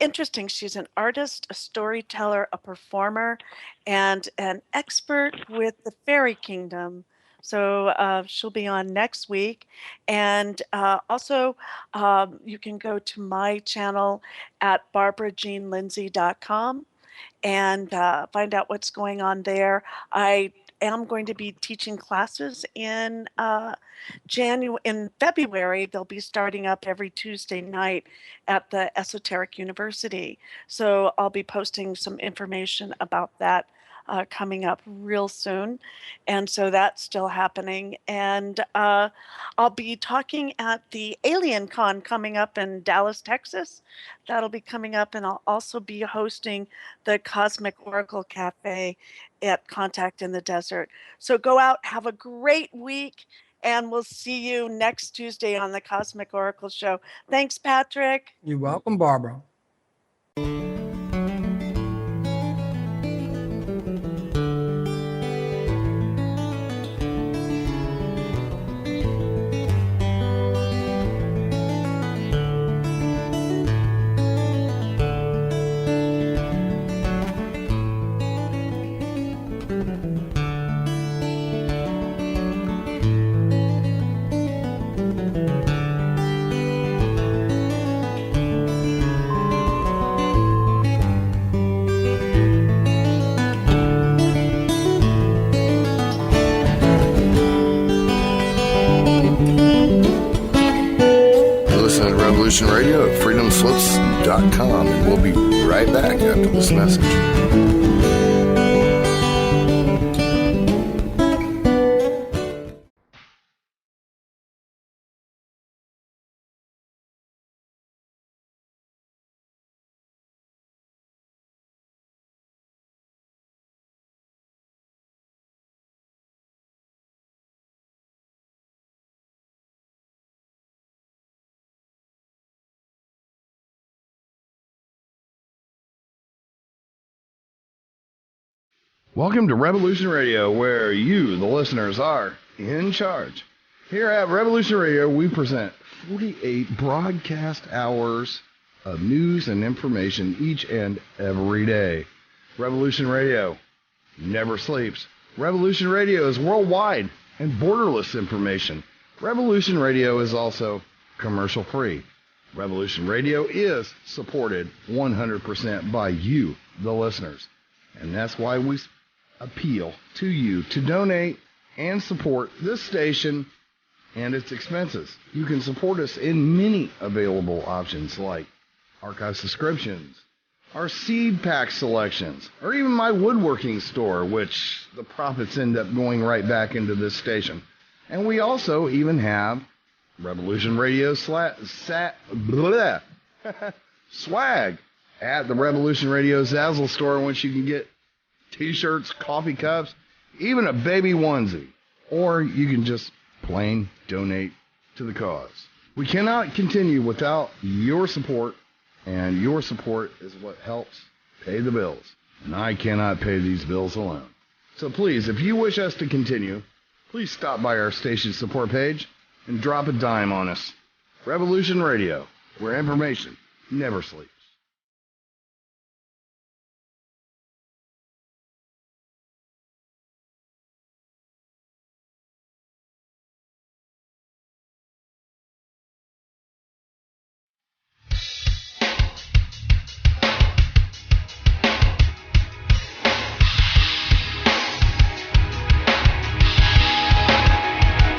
interesting. She's an artist, a storyteller, a performer, and an expert with the fairy kingdom So she'll be on next week. And also, you can go to my channel at barbarajeanlindsey.com and find out what's going on there. I am going to be teaching classes in in February. They'll be starting up every Tuesday night at the Esoteric University. So I'll be posting some information about that coming up real soon. And so that's still happening. And I'll be talking at the Alien Con coming up in Dallas, Texas. That'll be coming up. And I'll also be hosting the Cosmic Oracle Cafe at Contact in the Desert. So go out, have a great week, and we'll see you next Tuesday on the Cosmic Oracle Show. Thanks, Patrick. You're welcome, Barbara. Revolution Radio at freedomslips.com, and we'll be right back after this message. Welcome to Revolution Radio, where you, the listeners, are in charge. Here at Revolution Radio, we present 48 broadcast hours of news and information each and every day. Revolution Radio never sleeps. Revolution Radio is worldwide and borderless information. Revolution Radio is also commercial free. Revolution Radio is supported 100% by you, the listeners. And that's why we appeal to you to donate and support this station and its expenses. You can support us in many available options like archive subscriptions, our seed pack selections, or even my woodworking store, which the profits end up going right back into this station. And we also even have Revolution Radio swag at the Revolution Radio Zazzle store, which you can get T-shirts, coffee cups, even a baby onesie. Or you can just plain donate to the cause. We cannot continue without your support, and your support is what helps pay the bills. And I cannot pay these bills alone. So please, if you wish us to continue, please stop by our station support page and drop a dime on us. Revolution Radio, where information never sleeps.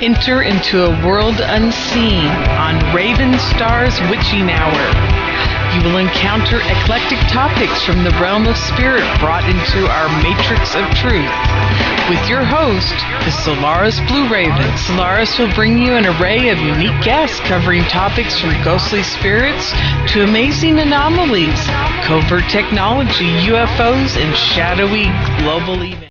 Enter into a world unseen on Raven Star's Witching Hour. You will encounter eclectic topics from the realm of spirit brought into our matrix of truth. With your host, the Solaris Blue Raven. Solaris will bring you an array of unique guests covering topics from ghostly spirits to amazing anomalies, covert technology, UFOs, and shadowy global events.